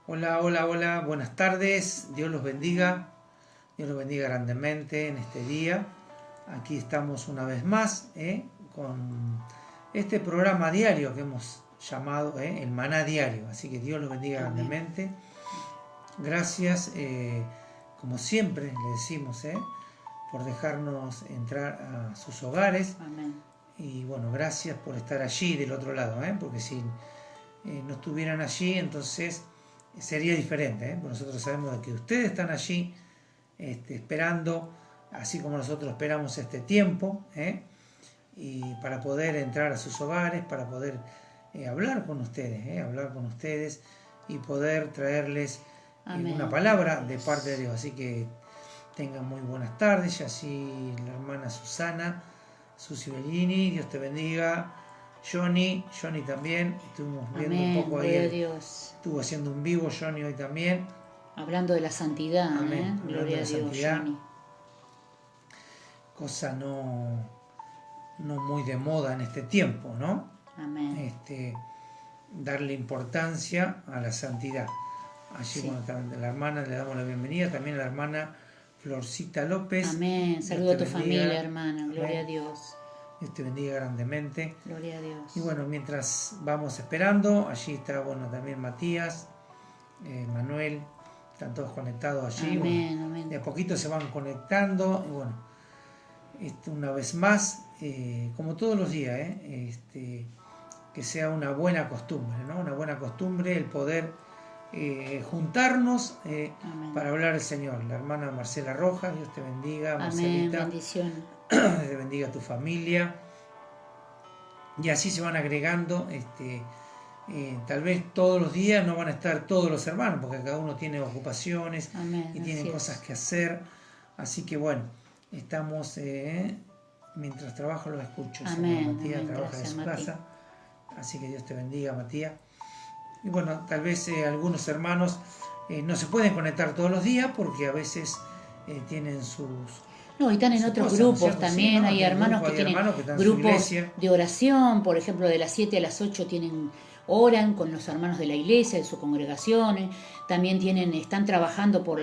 Hola, hola, hola, buenas tardes, Dios los bendiga grandemente en este día. Aquí estamos una vez más con este programa diario que hemos llamado el Maná Diario, así que Dios los bendiga Amén. grandemente. Gracias, como siempre le decimos, por dejarnos entrar a sus hogares. Amén. Y bueno, gracias por estar allí del otro lado, porque si no estuvieran allí, entonces sería diferente, porque nosotros sabemos de que ustedes están allí esperando, así como nosotros esperamos este tiempo, y para poder entrar a sus hogares, para poder hablar con ustedes y poder traerles una Amén. palabra de parte de Dios. Así que tengan muy buenas tardes, y así la hermana Susi Bellini, Dios te bendiga. Johnny también, estuvimos viendo un Amén. poco ahí, Gloria a Dios. estuvo haciendo un vivo Johnny hoy también. Hablando de la santidad, Amén, hablando de Gloria a la Dios, santidad, Johnny. cosa no muy de moda en este tiempo, ¿no? Amén. Darle importancia a la santidad. Allí, Sí. bueno, a la hermana le damos la bienvenida, también a la hermana Florcita López. Amén. Dios Saludo a te tu bendiga. familia, hermana. Gloria a Amén. Dios. Dios te bendiga grandemente. Gloria a Y Dios. bueno, mientras vamos esperando, allí está, bueno, también Matías, Manuel, están todos conectados allí. Bueno, Amén. Amén. de a poquito se van conectando. Y bueno, una vez más, como todos los días, que sea una buena costumbre, ¿no? Una buena costumbre el poder juntarnos para hablar del Señor. La hermana Marcela Rojas, Dios te bendiga, Amén. Marcelita, Bendición. Dios te bendiga a tu familia. Y así se van agregando, tal vez todos los días no van a estar todos los hermanos, porque cada uno tiene ocupaciones Amén. y tienen Así cosas es. que hacer. Así que bueno, estamos, mientras trabajo los escucho. Amén. Matías Amén. trabaja de Gracias, su Mati. casa, así que Dios te bendiga, Matías. Y bueno, tal vez algunos hermanos no se pueden conectar todos los días porque a veces tienen No, y están en sus otros cosas, ¿no es grupos cierto? Sí, también. ¿no? Hay Tienen hermanos grupos, que hay tienen hermanos que están en su grupos iglesia. de oración. Por ejemplo, de las 7 a las 8 oran con los hermanos de la iglesia, de sus congregaciones. También están trabajando por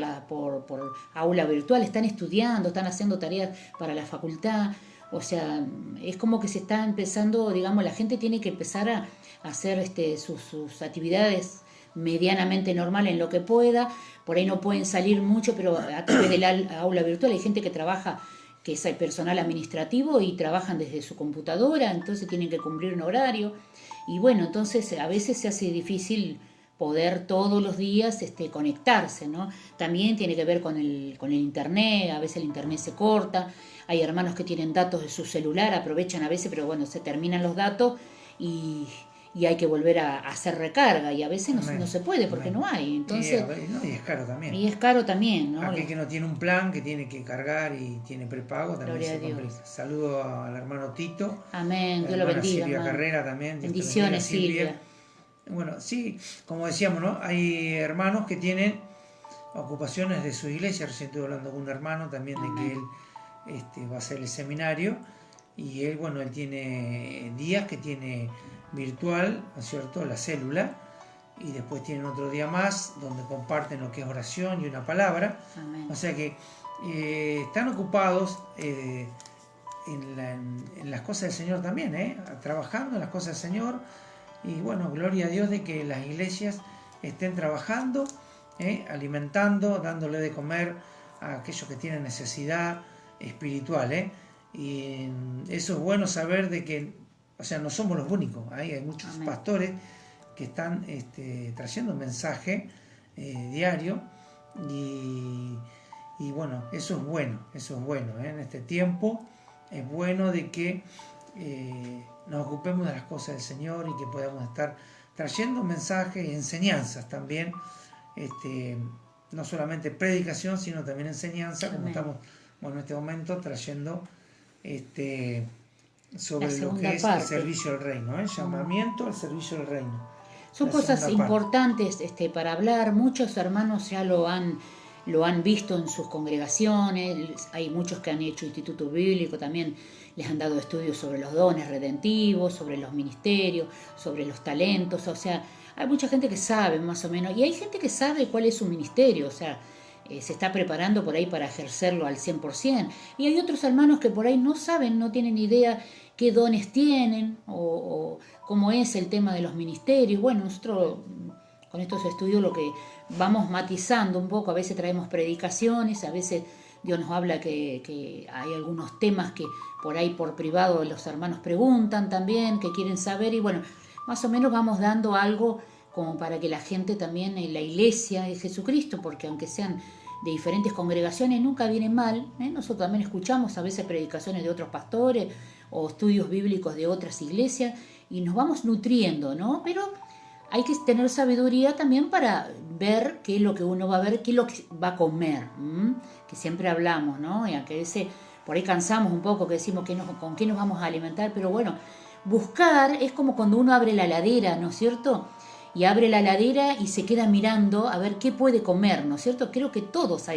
aula virtual, están estudiando, están haciendo tareas para la facultad. O sea, es como que se está empezando, digamos, la gente tiene que empezar a hacer sus actividades medianamente normal en lo que pueda. Por ahí no pueden salir mucho, pero a través del aula virtual hay gente que trabaja, que es el personal administrativo y trabajan desde su computadora, entonces tienen que cumplir un horario. Y bueno, entonces a veces se hace difícil poder todos los días conectarse, ¿no? También tiene que ver con el internet, a veces el internet se corta, hay hermanos que tienen datos de su celular, aprovechan a veces, pero bueno, se terminan los datos y, y hay que volver a hacer recarga y a veces no se puede porque Amén. no hay, entonces, Y es caro también. y es caro también, ¿no? Aquel que no tiene un plan, que tiene que cargar y tiene prepago, también Gloria a se Dios. complica. Saludo al hermano Tito, Amén, la Dios lo hermana bendiga, Silvia hermano. Carrera también, Dios te bendiga, Bendiciones, Silvia. Silvia. Bueno, sí, como decíamos, ¿no? Hay hermanos que tienen ocupaciones de su iglesia. Recién estuve hablando con un hermano también de que Amén. él va a hacer el seminario y él, bueno, él tiene días que tiene virtual, ¿no es cierto?, la célula, y después tienen otro día más donde comparten lo que es oración y una palabra. Amén. O sea que están ocupados en las cosas del Señor también, trabajando en las cosas del Señor. Y bueno, gloria a Dios de que las iglesias estén trabajando, alimentando, dándole de comer a aquellos que tienen necesidad espiritual. Y eso es bueno saber de que, o sea, no somos los únicos. Hay muchos Amén. pastores que están trayendo un mensaje diario y bueno, eso es bueno, en este tiempo es bueno de que nos ocupemos de las cosas del Señor y que podamos estar trayendo mensajes y enseñanzas también, no solamente predicación sino también enseñanza, como Amén. estamos, bueno, en este momento trayendo sobre La lo segunda que es parte. el servicio del reino, el llamamiento al servicio del reino. Son La cosas segunda parte. importantes para hablar. Muchos hermanos ya lo han visto en sus congregaciones. Hay muchos que han hecho instituto bíblico, también les han dado estudios sobre los dones redentivos, sobre los ministerios, sobre los talentos. O sea, hay mucha gente que sabe más o menos, y hay gente que sabe cuál es su ministerio, o sea, se está preparando por ahí para ejercerlo al 100%, y hay otros hermanos que por ahí no saben, no tienen idea qué dones tienen o cómo es el tema de los ministerios. Bueno, nosotros con estos estudios lo que vamos matizando un poco, a veces traemos predicaciones, a veces Dios nos habla que hay algunos temas que por ahí por privado los hermanos preguntan también, que quieren saber, y bueno, más o menos vamos dando algo como para que la gente también en la iglesia de Jesucristo, porque aunque sean de diferentes congregaciones, nunca viene mal, ¿eh? Nosotros también escuchamos a veces predicaciones de otros pastores o estudios bíblicos de otras iglesias y nos vamos nutriendo, ¿no? Pero hay que tener sabiduría también para ver qué es lo que uno va a ver, qué es lo que va a comer, que siempre hablamos, ¿no? Y aunque a veces por ahí cansamos un poco, que decimos con qué nos vamos a alimentar, pero bueno, buscar es como cuando uno abre la heladera, ¿no es cierto? Y abre la heladera y se queda mirando a ver qué puede comer, ¿no es cierto? Creo que todos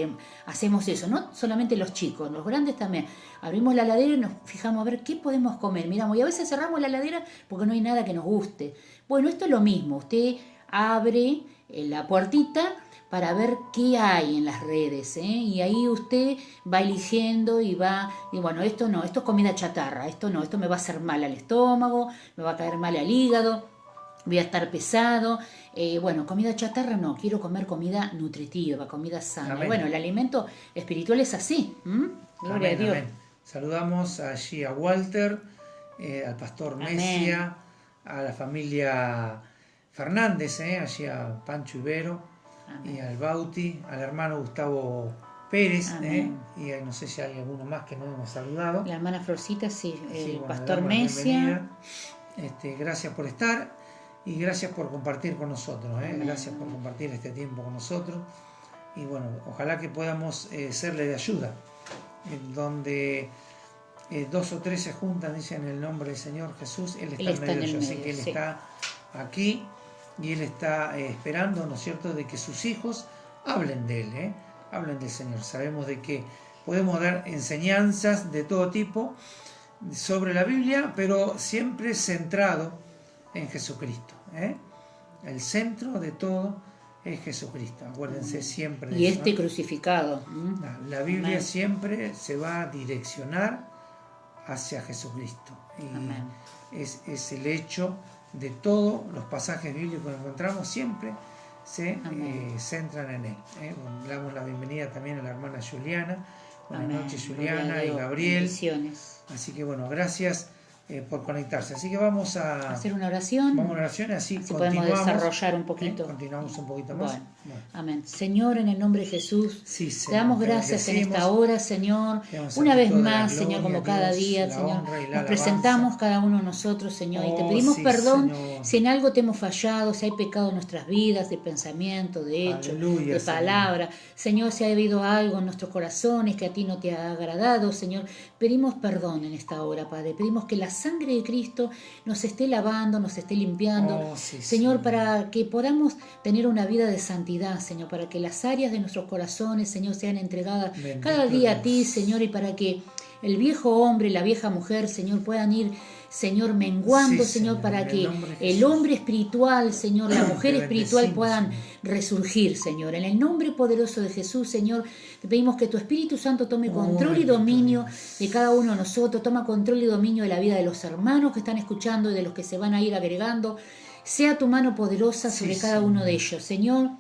hacemos eso, no solamente los chicos, los grandes también. Abrimos la heladera y nos fijamos a ver qué podemos comer, miramos, y a veces cerramos la heladera porque no hay nada que nos guste. Bueno, esto es lo mismo, usted abre la puertita para ver qué hay en las redes, ¿eh? Y ahí usted va eligiendo y bueno, esto no, esto es comida chatarra, esto no, esto me va a hacer mal al estómago, me va a caer mal al hígado, voy a estar pesado, bueno, comida chatarra no, quiero comer comida nutritiva, comida sana. Amén. Bueno, el alimento espiritual es así. Gloria Amén, a Dios. amén. Saludamos allí a Walter, al pastor Mesia, a la familia Fernández, allí a Pancho Ibero, amén, y al Bauti, al hermano Gustavo Pérez, y no sé si hay alguno más que no hemos saludado. La hermana Florcita, sí, el bueno, pastor Mesia. Gracias por estar. Y gracias por compartir con nosotros, gracias por compartir este tiempo con nosotros. Y bueno, ojalá que podamos serle de ayuda. En donde 2 o 3 se juntan, dicen en el nombre del Señor Jesús, Él está en medio. Así que Él está aquí y Él está esperando, ¿no es cierto?, de que sus hijos hablen de Él, hablen del Señor. Sabemos de que podemos dar enseñanzas de todo tipo sobre la Biblia, pero siempre centrado en Jesucristo. El centro de todo es Jesucristo. Acuérdense siempre de y eso, crucificado. La Biblia siempre se va a direccionar hacia Jesucristo. Y es el hecho de todos los pasajes bíblicos que encontramos, siempre se centran en Él. Le damos la bienvenida también a la hermana Juliana. Buenas noches, Juliana y Gabriel. Bendiciones. Así que bueno, gracias por conectarse. Así que vamos a hacer una oración. Vamos a una oración, así podemos desarrollar un poquito. Continuamos un poquito más. Bueno. Amén. Señor, en el nombre de Jesús, Señor, te damos gracias en esta hora, Señor. Una vez más, Señor, como cada día, Señor, nos presentamos cada uno de nosotros, Señor, y te pedimos perdón, Señor, si en algo te hemos fallado, si hay pecado en nuestras vidas, de pensamiento, de hecho, de palabra. Señor, si ha habido algo en nuestros corazones que a ti no te ha agradado, Señor, pedimos perdón en esta hora, Padre. Pedimos que la sangre de Cristo nos esté lavando, nos esté limpiando, Señor, para que podamos tener una vida de santidad, Señor, para que las áreas de nuestros corazones, Señor, sean entregadas cada día a ti, Señor, y para que el viejo hombre, la vieja mujer, Señor, puedan ir, Señor, menguando, Señor, para que el hombre espiritual, Señor, la mujer espiritual puedan resurgir, Señor. En el nombre poderoso de Jesús, Señor, te pedimos que tu Espíritu Santo tome control y dominio de cada uno de nosotros, toma control y dominio de la vida de los hermanos que están escuchando y de los que se van a ir agregando. Sea tu mano poderosa sobre cada uno de ellos, Señor,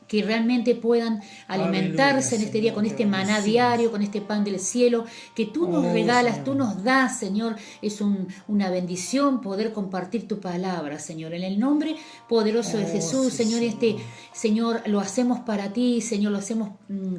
que realmente puedan alimentarse en este día con este maná diario, con este pan del cielo, que tú nos regalas, Señor, tú nos das, Señor. Es una bendición poder compartir tu palabra, Señor. En el nombre poderoso de Jesús, Señor, Señor, lo hacemos para ti, Señor, lo hacemos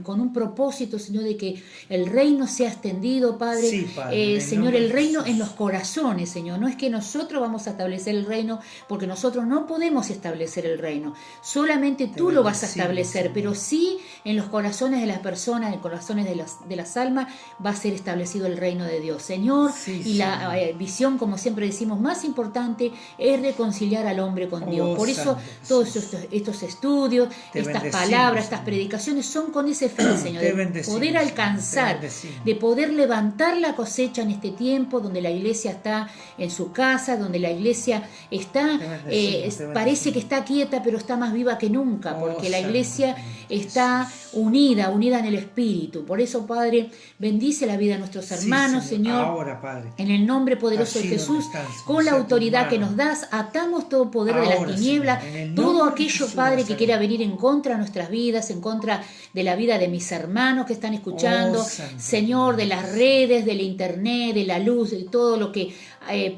con un propósito, Señor, de que el reino sea extendido, Padre. Padre, Señor, el reino en los corazones, Señor. No es que nosotros vamos a establecer el reino, porque nosotros no podemos establecer el reino. Solamente tú lo vas a establecer, establecer, Señor. pero sí en los corazones de las personas, en los corazones de las almas, va a ser establecido el reino de Dios, Señor. Sí, Y la visión, como siempre decimos, más importante es reconciliar al hombre con Dios. Por eso Santo todos Jesús. estos estudios, Te estas bendecimos, palabras, estas Señor. predicaciones son con ese fin, Señor, Te de bendecimos, poder Señor. alcanzar, Te bendecimos. de poder levantar la cosecha en este tiempo donde la iglesia está en su casa, donde la iglesia está, Te bendecimos, te parece bendecimos. que está quieta, pero está más viva que nunca, porque la Santo iglesia Señor está Jesús. unida en el Espíritu. Por eso, Padre, bendice la vida de nuestros hermanos, Sí, Señor. Ahora, Padre. En el nombre poderoso Allí de Jesús, donde están, Señor, con la sea tu autoridad que mano. nos das, atamos todo poder de Ahora, las tinieblas, Señor, en el todo nombre de aquello, Jesús de Padre, que Nazaret. quiera venir en contra de nuestras vidas, en contra de la vida de mis hermanos que están escuchando, Santo Señor, de las redes, del internet, de la luz, de todo lo que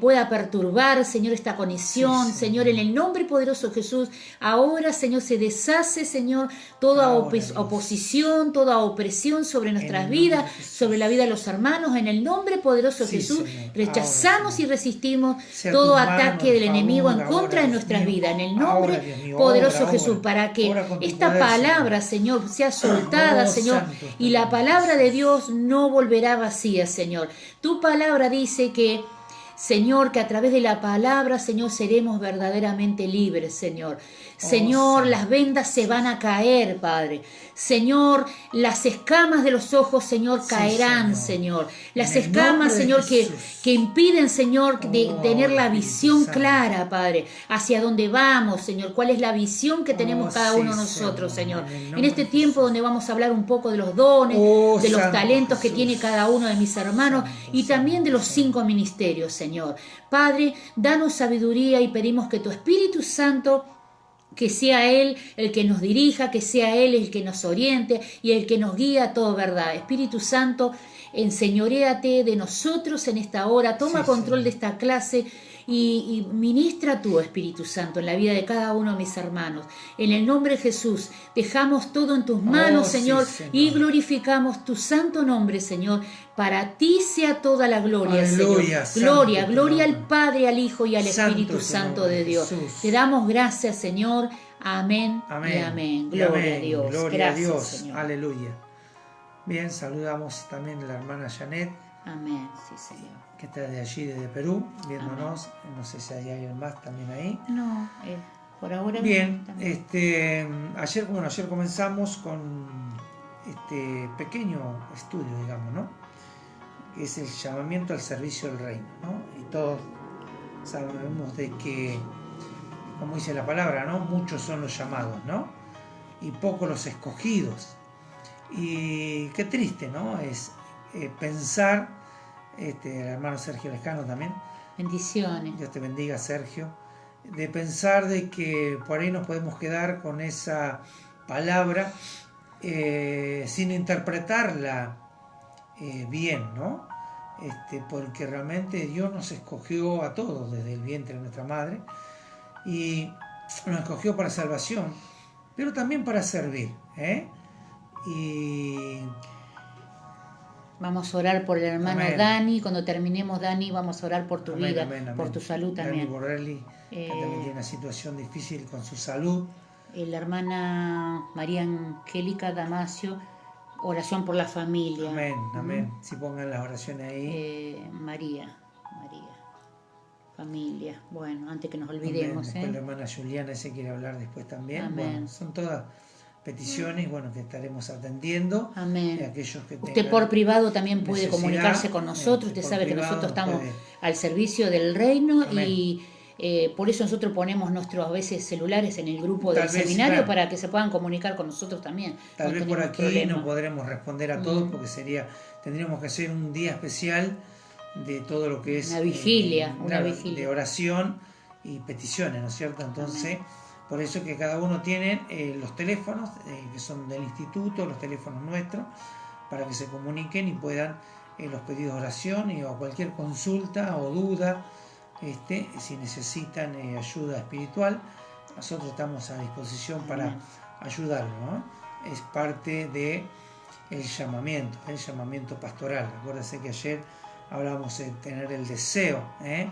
pueda perturbar, Señor, esta conexión, Sí, Señor, en el nombre poderoso de Jesús. Ahora, Señor, se deshace, Señor, toda Ahora, Dios. oposición, toda opresión sobre nuestras el nombre vidas, de Jesús. sobre la vida de los hermanos, en el nombre poderoso de Sí, Jesús. Señor. Rechazamos Ahora, y resistimos sea todo tu mano ataque en del enemigo en favor, contra ahora, de Dios nuestras mío. vidas, en el Ahora, nombre Dios mío, poderoso obra, Jesús, obra. para que Obra con tu esta poder, palabra, Señor, sea soltada, Señor, Santo, y la Santo, palabra de Jesús. Dios no volverá vacía, Señor. Tu palabra dice que, Señor, que a través de la palabra, Señor, seremos verdaderamente libres, Señor. Señor, Santo. las vendas se van a caer, Padre. Señor, las escamas de los ojos, Señor, Sí, caerán, Señor. Señor. Las En el escamas, nombre de Señor, Jesús. que impiden, Señor, de tener ahora, la Espíritu visión Santo. clara, Padre, hacia dónde vamos, Señor. Cuál es la visión que tenemos cada sí, uno de nosotros, Señor. en el En nombre este de tiempo Jesús. donde vamos a hablar un poco de los dones, de los Santo talentos que Jesús. tiene cada uno de mis hermanos Santo, y también de los Santo. 5 ministerios, Señor. Padre, danos sabiduría y pedimos que tu Espíritu Santo, que sea Él el que nos dirija, que sea Él el que nos oriente y el que nos guía a toda verdad. Espíritu Santo, enseñoréate de nosotros en esta hora, toma Sí, control Señor. de esta clase y ministra tú, Espíritu Santo, en la vida de cada uno de mis hermanos. En el nombre de Jesús, dejamos todo en tus manos, sí, Señor, Señor. y glorificamos tu santo nombre, Señor. Para ti sea toda la gloria, Aleluya, Señor. Gloria, santo gloria tu al nombre. Padre, al Hijo y al Santo Espíritu es el Santo nombre de de Dios. Jesús. Te damos gracias, Señor. Amén, Amén. y amén. Y Gloria amén. a Dios. Gloria Gracias, a Dios. Señor. Aleluya. Bien, saludamos también a la hermana Janet, Amén, sí, Señor. que está de allí, desde Perú, viéndonos. No sé si hay alguien más también ahí. No, por ahora Bien, no. ayer comenzamos con este pequeño estudio, digamos, ¿no? Que es el llamamiento al servicio del reino, ¿no? Y todos sabemos de que, como dice la palabra, ¿no? Muchos son los llamados, ¿no? Y pocos los escogidos. Y qué triste, ¿no? Es pensar, el hermano Sergio Lescano también, Bendiciones. Dios te bendiga, Sergio, de pensar de que por ahí nos podemos quedar con esa palabra sin interpretarla bien, ¿no? Porque realmente Dios nos escogió a todos desde el vientre de nuestra madre y nos escogió para salvación, pero también para servir, Y Vamos a orar por el hermano Amén. Dani. Cuando terminemos, Dani, vamos a orar por tu amén, vida, amén, amén. por tu salud Dani también. Borrelli, que también tiene una situación difícil con su salud. La hermana María Angélica Damasio, oración por la familia. Amén, amén. Si pongan las oraciones ahí. María, familia. Bueno, antes que nos Amén. olvidemos. Después la hermana Juliana se quiere hablar después también. Amén. Bueno, son todas peticiones, bueno, que estaremos atendiendo. Amén. De aquellos que Usted tengan por privado también puede necesidad, comunicarse con nosotros. Usted por sabe que privado nosotros estamos puede. al servicio del reino. Amén. Y por eso nosotros ponemos nuestros a veces celulares en el grupo del Tal vez, seminario claro. para que se puedan comunicar con nosotros también. Tal No vez por tenemos aquí problema. no podremos responder a todos porque tendríamos que hacer un día especial de todo lo que es Una vigilia, una claro, vigilia. de oración y peticiones, ¿no es cierto? Entonces, por eso es que cada uno tiene los teléfonos que son del instituto, los teléfonos nuestros, para que se comuniquen y puedan los pedidos de oración y o cualquier consulta o duda, si necesitan ayuda espiritual, nosotros estamos a disposición para ayudarlo, ¿no? Es parte de el llamamiento pastoral. Acuérdense que ayer hablábamos de tener el deseo, en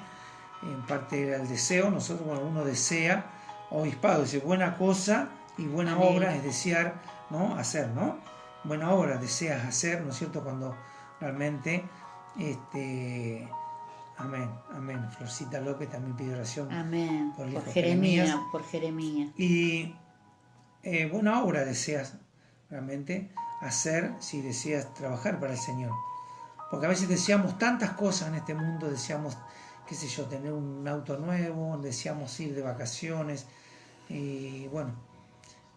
parte era el deseo. Nosotros, cuando uno desea, obispado dice buena cosa y buena Amén. obra es desear, ¿no? Hacer, ¿no? Buena obra deseas hacer, ¿no es cierto? Cuando realmente, amén, amén. Florcita López también pide oración Amén. por el Por hijo Jeremías, por Jeremías. Y buena obra deseas realmente hacer si deseas trabajar para el Señor. Porque a veces deseamos tantas cosas en este mundo, deseamos, qué sé yo, tener un auto nuevo, deseamos ir de vacaciones y bueno,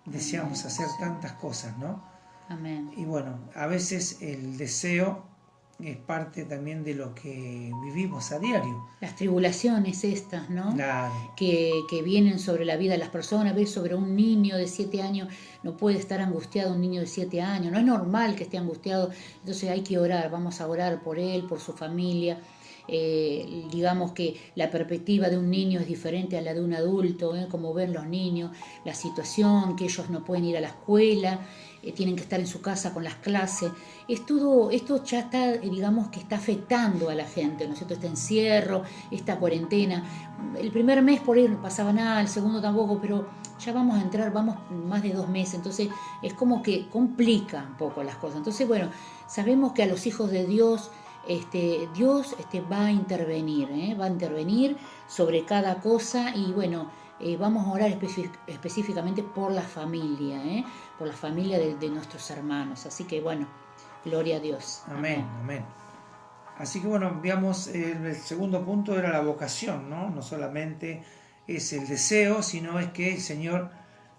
deseamos Amén, hacer sí. tantas cosas, ¿no? Amén. Y bueno, a veces el deseo es parte también de lo que vivimos a diario. Las tribulaciones estas, ¿no? Claro, Que vienen sobre la vida de las personas. Ves, sobre un niño de 7 años, no puede estar angustiado un niño de 7 años, no es normal que esté angustiado, entonces hay que orar, vamos a orar por él, por su familia. Digamos que la perspectiva de un niño es diferente a la de un adulto, como ven los niños, la situación, que ellos no pueden ir a la escuela, tienen que estar en su casa con las clases. Esto ya está, digamos que está afectando a la gente, ¿no es cierto? Este encierro, esta cuarentena. El primer mes por ahí no pasaba nada, el segundo tampoco, pero ya vamos a entrar, vamos más de 2 meses, entonces es como que complica un poco las cosas. Entonces, bueno, sabemos que a los hijos de Dios, Dios va a intervenir, va a intervenir sobre cada cosa y bueno, vamos a orar específicamente por la familia, por la familia de nuestros hermanos. Así que bueno, gloria a Dios. amén, amén. Así que bueno, digamos, el segundo punto era la vocación, ¿no? No solamente es el deseo, sino es que el Señor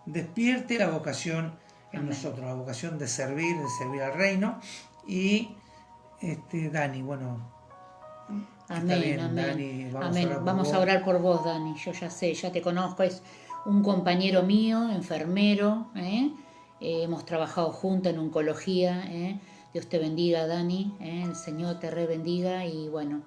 despierte la vocación en Amén. nosotros, la vocación de servir al reino. Y Dani, bueno, está Amén, bien, amén. Dani, Amén. por Vamos vos. a orar por vos, Dani. Yo ya sé, ya te conozco, es un compañero mío, enfermero, hemos trabajado juntos en oncología. Dios te bendiga, Dani, el Señor te bendiga y bueno,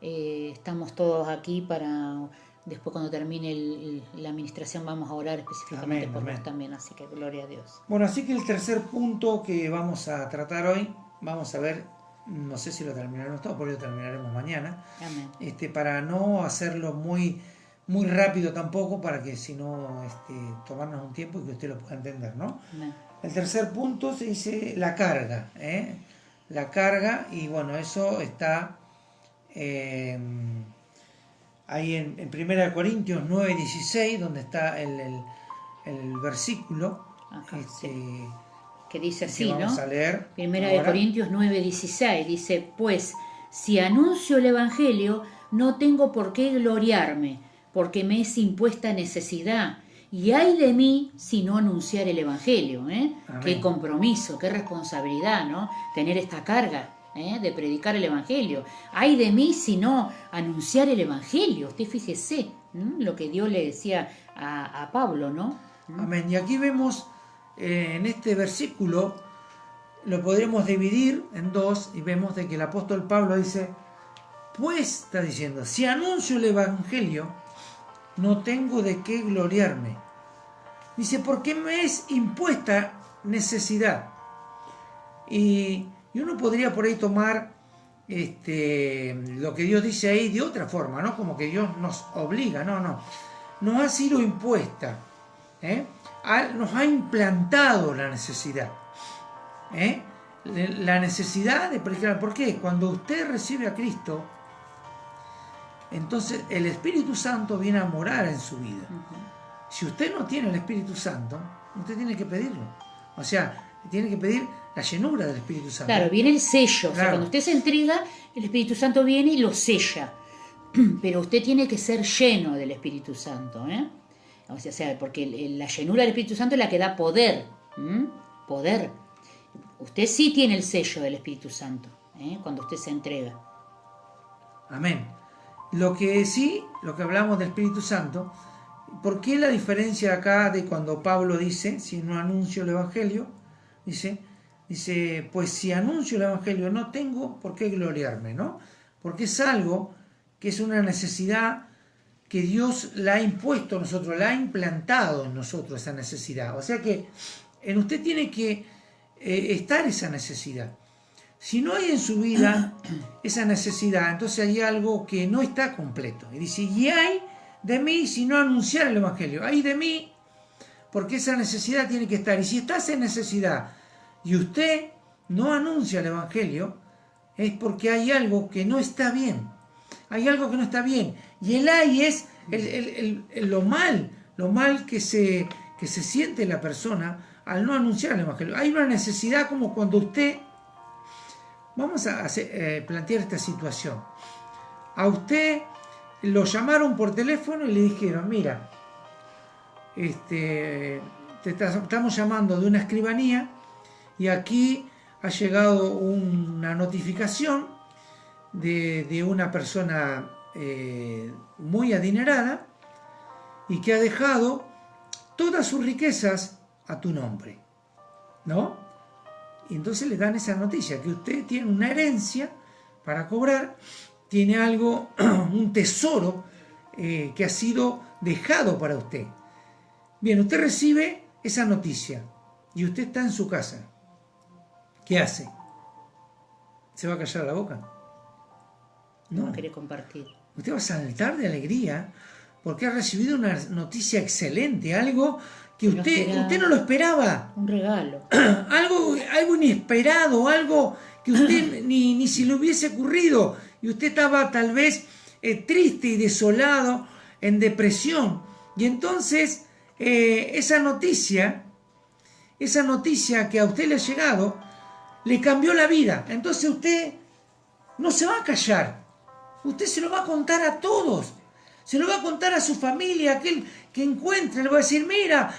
estamos todos aquí para, después cuando termine la administración vamos a orar específicamente Amén, por amén. vos también, así que gloria a Dios. Bueno, así que el tercer punto que vamos a tratar hoy, vamos a ver, no sé si lo terminaremos todo, porque lo terminaremos mañana, Amén. para no hacerlo muy, muy rápido tampoco, para que si no, tomarnos un tiempo y que usted lo pueda entender, ¿no? Amén. El tercer punto se dice la carga, la carga, y bueno, eso está ahí en 1 Corintios 9:16, donde está el versículo Acá, sí. Que dice que así, vamos ¿no? a leer. Primera ahora. de Corintios 9:16 dice, pues si anuncio el Evangelio, no tengo por qué gloriarme, porque me es impuesta necesidad. Y ay de mí si no anunciar el Evangelio, Qué compromiso, qué responsabilidad, ¿no? Tener esta carga, de predicar el Evangelio. Ay de mí si no anunciar el Evangelio. Usted fíjese lo que Dios le decía a Pablo, ¿no? Amén. Y aquí vemos en este versículo, lo podremos dividir en dos, y vemos de que el apóstol Pablo dice, pues está diciendo, si anuncio el Evangelio, no tengo de qué gloriarme. Dice, porque me es impuesta necesidad. Y uno podría por ahí tomar lo que Dios dice ahí de otra forma, ¿no? Como que Dios nos obliga, no. Nos ha sido impuesta, nos ha implantado la necesidad. La necesidad de predicar. ¿Por qué? Cuando usted recibe a Cristo, entonces el Espíritu Santo viene a morar en su vida. Si usted no tiene el Espíritu Santo, usted tiene que pedirlo. O sea, tiene que pedir la llenura del Espíritu Santo. Claro, viene el sello. Claro. O sea, cuando usted se entrega, el Espíritu Santo viene y lo sella. Pero usted tiene que ser lleno del Espíritu Santo, O sea, porque la llenura del Espíritu Santo es la que da poder. Poder. Usted sí tiene el sello del Espíritu Santo, cuando usted se entrega. Amén. Lo que hablamos del Espíritu Santo, ¿por qué la diferencia acá de cuando Pablo dice, si no anuncio el Evangelio? Dice, pues si anuncio el Evangelio no tengo por qué gloriarme, ¿no? Porque es algo que es una necesidad que Dios la ha impuesto a nosotros, la ha implantado en nosotros esa necesidad. O sea que en usted tiene que estar esa necesidad. Si no hay en su vida esa necesidad, entonces hay algo que no está completo. Y dice, y hay de mí si no anunciar el Evangelio. Hay de mí porque esa necesidad tiene que estar. Y si estás en necesidad y usted no anuncia el Evangelio, es porque hay algo que no está bien. Hay algo que no está bien. Y el ay es lo mal que se siente la persona al no anunciar el Evangelio. Hay una necesidad, como cuando usted... Vamos a plantear esta situación. A usted lo llamaron por teléfono y le dijeron, mira, estamos llamando de una escribanía y aquí ha llegado una notificación de una persona muy adinerada y que ha dejado todas sus riquezas a tu nombre, ¿no? Y entonces le dan esa noticia, que usted tiene una herencia para cobrar, tiene algo, un tesoro que ha sido dejado para usted. Bien, usted recibe esa noticia y usted está en su casa. ¿Qué hace? ¿Se va a callar la boca? No quiere compartir. Usted va a saltar de alegría porque ha recibido una noticia excelente, algo que usted no lo esperaba. Un regalo. algo inesperado, algo que usted ni se le hubiese ocurrido. Y usted estaba tal vez triste y desolado, en depresión. Y entonces esa noticia que a usted le ha llegado, le cambió la vida. Entonces usted no se va a callar. Usted se lo va a contar a todos. Se lo va a contar a su familia, aquel que encuentre. Le va a decir, mira,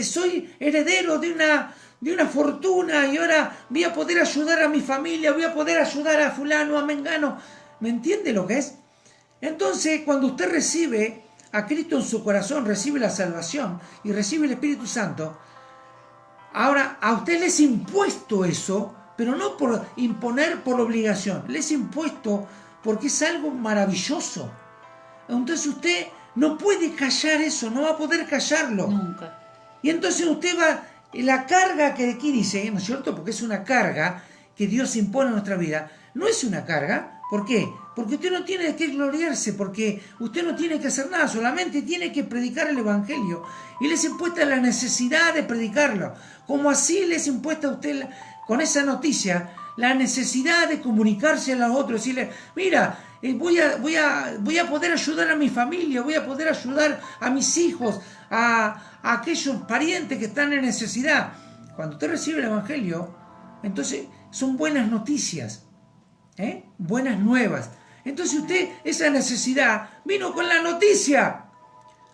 soy heredero de una fortuna y ahora voy a poder ayudar a mi familia, voy a poder ayudar a fulano, a mengano. ¿Me entiende lo que es? Entonces, cuando usted recibe a Cristo en su corazón, recibe la salvación y recibe el Espíritu Santo, ahora a usted le es impuesto eso, pero no por imponer por obligación, le es impuesto porque es algo maravilloso. Entonces usted no puede callar eso, no va a poder callarlo. Nunca. Y entonces usted va, la carga que aquí dice, ¿no es cierto? Porque es una carga que Dios impone en nuestra vida. No es una carga. ¿Por qué? Porque usted no tiene que gloriarse, porque usted no tiene que hacer nada, solamente tiene que predicar el Evangelio. Y les impuesta la necesidad de predicarlo. Como así les impuesta a usted, con esa noticia, la necesidad de comunicarse a los otros, decirle, mira, voy a poder ayudar a mi familia, voy a poder ayudar a mis hijos, a aquellos parientes que están en necesidad. Cuando usted recibe el Evangelio, entonces son buenas noticias, buenas nuevas. Entonces usted, esa necesidad, vino con la noticia.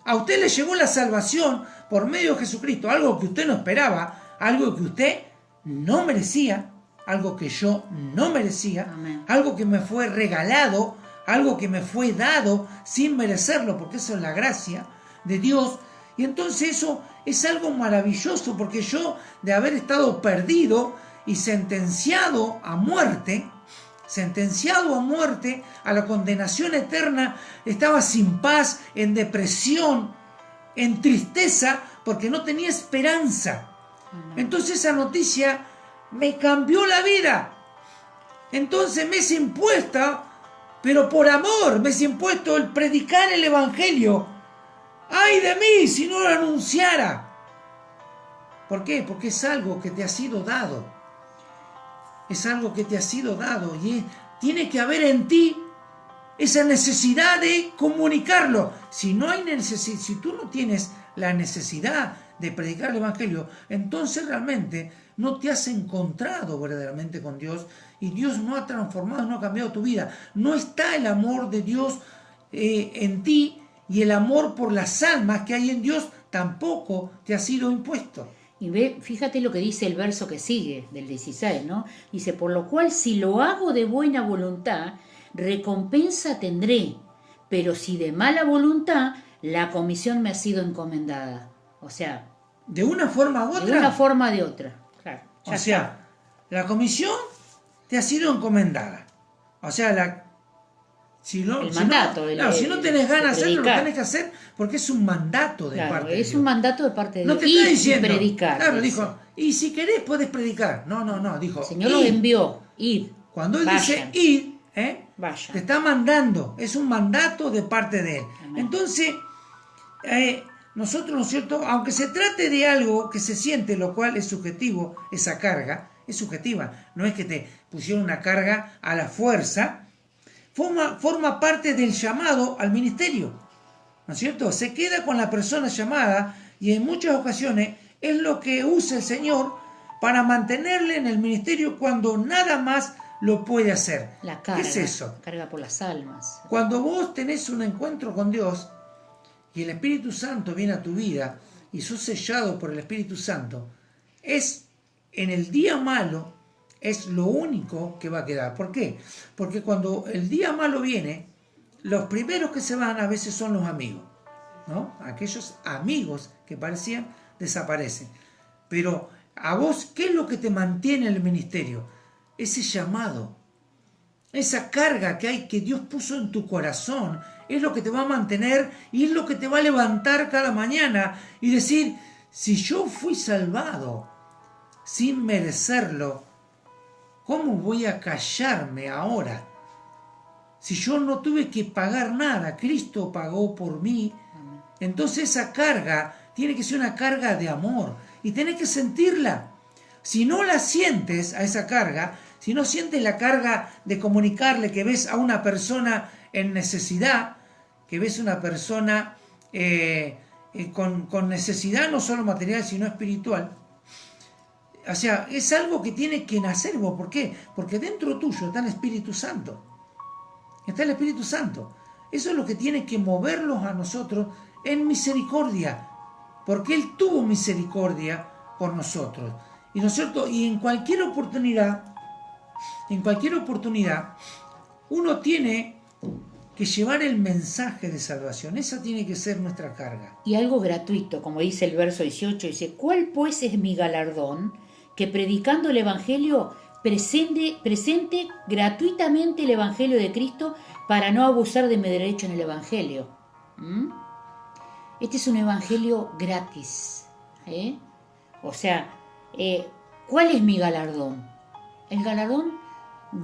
A usted le llegó la salvación por medio de Jesucristo, algo que usted no esperaba, algo que usted no merecía, algo que yo no merecía. Amén. Algo que me fue regalado, algo que me fue dado sin merecerlo, porque eso es la gracia de Dios. Y entonces eso es algo maravilloso, porque yo, de haber estado perdido y sentenciado a muerte, a la condenación eterna, estaba sin paz, en depresión, en tristeza, porque no tenía esperanza. Entonces esa noticia me cambió la vida. Entonces me es impuesta, pero por amor, me es impuesto el predicar el Evangelio. ¡Ay de mí si no lo anunciara! ¿Por qué? Porque es algo que te ha sido dado. Es algo que te ha sido dado y tiene que haber en ti esa necesidad de comunicarlo. Si tú no tienes la necesidad de predicar el Evangelio, entonces realmente no te has encontrado verdaderamente con Dios y Dios no ha transformado, no ha cambiado tu vida. No está el amor de Dios en ti, y el amor por las almas que hay en Dios tampoco te ha sido impuesto. Y fíjate lo que dice el verso que sigue, del 16, ¿no? Dice, por lo cual si lo hago de buena voluntad, recompensa tendré, pero si de mala voluntad, la comisión me ha sido encomendada. O sea, ¿de una forma u otra? De una forma o de otra, claro. O sea, la comisión te ha sido encomendada. O sea, si no tenés ganas de hacerlo, lo tenés que hacer porque es un mandato de parte de Dios. Es un mandato de parte de Dios. No te está diciendo, predicar. Claro, dijo, y si querés podés predicar. No, dijo. El Señor los envió, ir. Cuando Él dice ir, te está mandando. Es un mandato de parte de Él. Amén. Entonces, nosotros, ¿no es cierto?, aunque se trate de algo que se siente, lo cual es subjetivo, esa carga es subjetiva, no es que te pusieron una carga a la fuerza, forma parte del llamado al ministerio, ¿no es cierto? Se queda con la persona llamada y en muchas ocasiones es lo que usa el Señor para mantenerle en el ministerio cuando nada más lo puede hacer. La carga, ¿qué es eso? Carga por las almas. Cuando vos tenés un encuentro con Dios y el Espíritu Santo viene a tu vida y sos sellado por el Espíritu Santo, es en el día malo, es lo único que va a quedar. ¿Por qué? Porque cuando el día malo viene, los primeros que se van a veces son los amigos, ¿no? Aquellos amigos que parecían desaparecen. Pero a vos, ¿qué es lo que te mantiene en el ministerio? Ese llamado, esa carga que hay, que Dios puso en tu corazón, es lo que te va a mantener y es lo que te va a levantar cada mañana y decir, si yo fui salvado sin merecerlo, ¿cómo voy a callarme ahora? Si yo no tuve que pagar nada, Cristo pagó por mí. Entonces esa carga tiene que ser una carga de amor y tenés que sentirla. Si no la sientes a esa carga, si no sientes la carga de comunicarle que ves a una persona en necesidad, que ves a una persona con necesidad no solo material sino espiritual, o sea, es algo que tiene que nacer vos. ¿Por qué? Porque dentro tuyo está el Espíritu Santo. Está el Espíritu Santo. Eso es lo que tiene que moverlos a nosotros en misericordia. Porque Él tuvo misericordia por nosotros. Y ¿no es cierto? Y en cualquier oportunidad, uno tiene que llevar el mensaje de salvación. Esa tiene que ser nuestra carga. Y algo gratuito, como dice el verso 18, dice, ¿cuál pues es mi galardón? Que predicando el Evangelio presente gratuitamente el Evangelio de Cristo para no abusar de mi derecho en el Evangelio. Este es un Evangelio gratis. O sea, ¿cuál es mi galardón? El galardón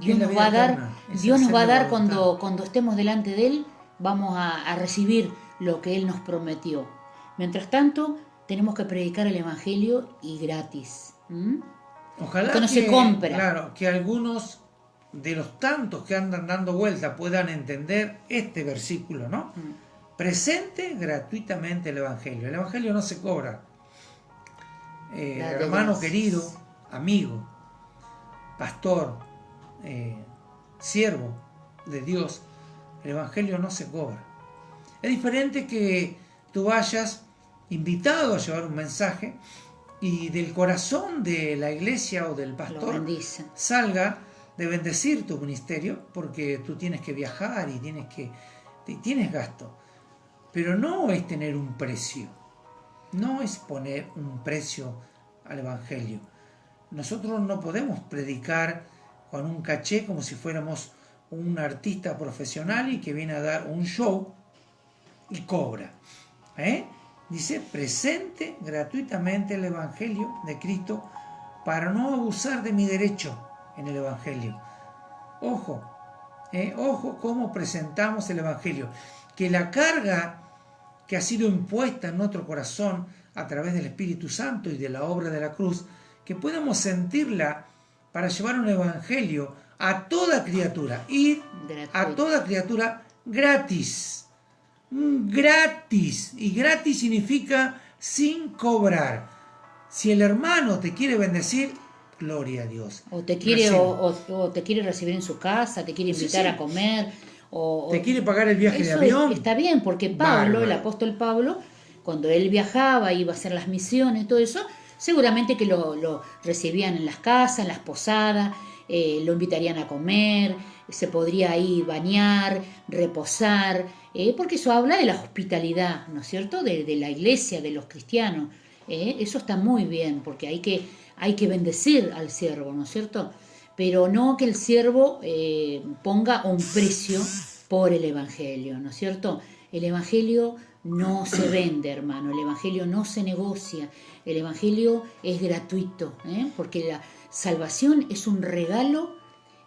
Dios nos va a dar, cuando estemos delante de Él, vamos a recibir lo que Él nos prometió. Mientras tanto, tenemos que predicar el Evangelio y gratis. Ojalá que no se compra. Claro, que algunos de los tantos que andan dando vuelta puedan entender este versículo, ¿no? Presente gratuitamente el Evangelio. El Evangelio no se cobra. Hermano querido, amigo, pastor, siervo de Dios, el Evangelio no se cobra. Es diferente que tú vayas invitado a llevar un mensaje y del corazón de la iglesia o del pastor salga de bendecir tu ministerio, porque tú tienes que viajar y tienes gasto. Pero no es tener un precio, no es poner un precio al Evangelio. Nosotros no podemos predicar con un caché como si fuéramos un artista profesional y que viene a dar un show y cobra. Dice, presente gratuitamente el Evangelio de Cristo para no abusar de mi derecho en el Evangelio. Ojo, ojo cómo presentamos el Evangelio. Que la carga que ha sido impuesta en nuestro corazón a través del Espíritu Santo y de la obra de la cruz, que podamos sentirla para llevar un Evangelio a toda criatura. Y a toda criatura gratis. Gratis. Y gratis significa sin cobrar. Si el hermano te quiere bendecir, gloria a Dios. O te quiere, o te quiere recibir en su casa, te quiere invitar a comer. Te quiere pagar el viaje de avión. Está bien, porque Pablo, el apóstol Pablo, cuando él viajaba, iba a hacer las misiones, todo eso, seguramente que lo recibían en las casas, en las posadas, lo invitarían a comer, se podría ahí bañar, reposar, porque eso habla de la hospitalidad, ¿no es cierto?, de la iglesia, de los cristianos. Eso está muy bien, porque hay que bendecir al siervo, ¿no es cierto?, pero no que el siervo ponga un precio por el Evangelio, ¿no es cierto? El Evangelio no se vende, hermano, el Evangelio no se negocia, el Evangelio es gratuito, porque la salvación es un regalo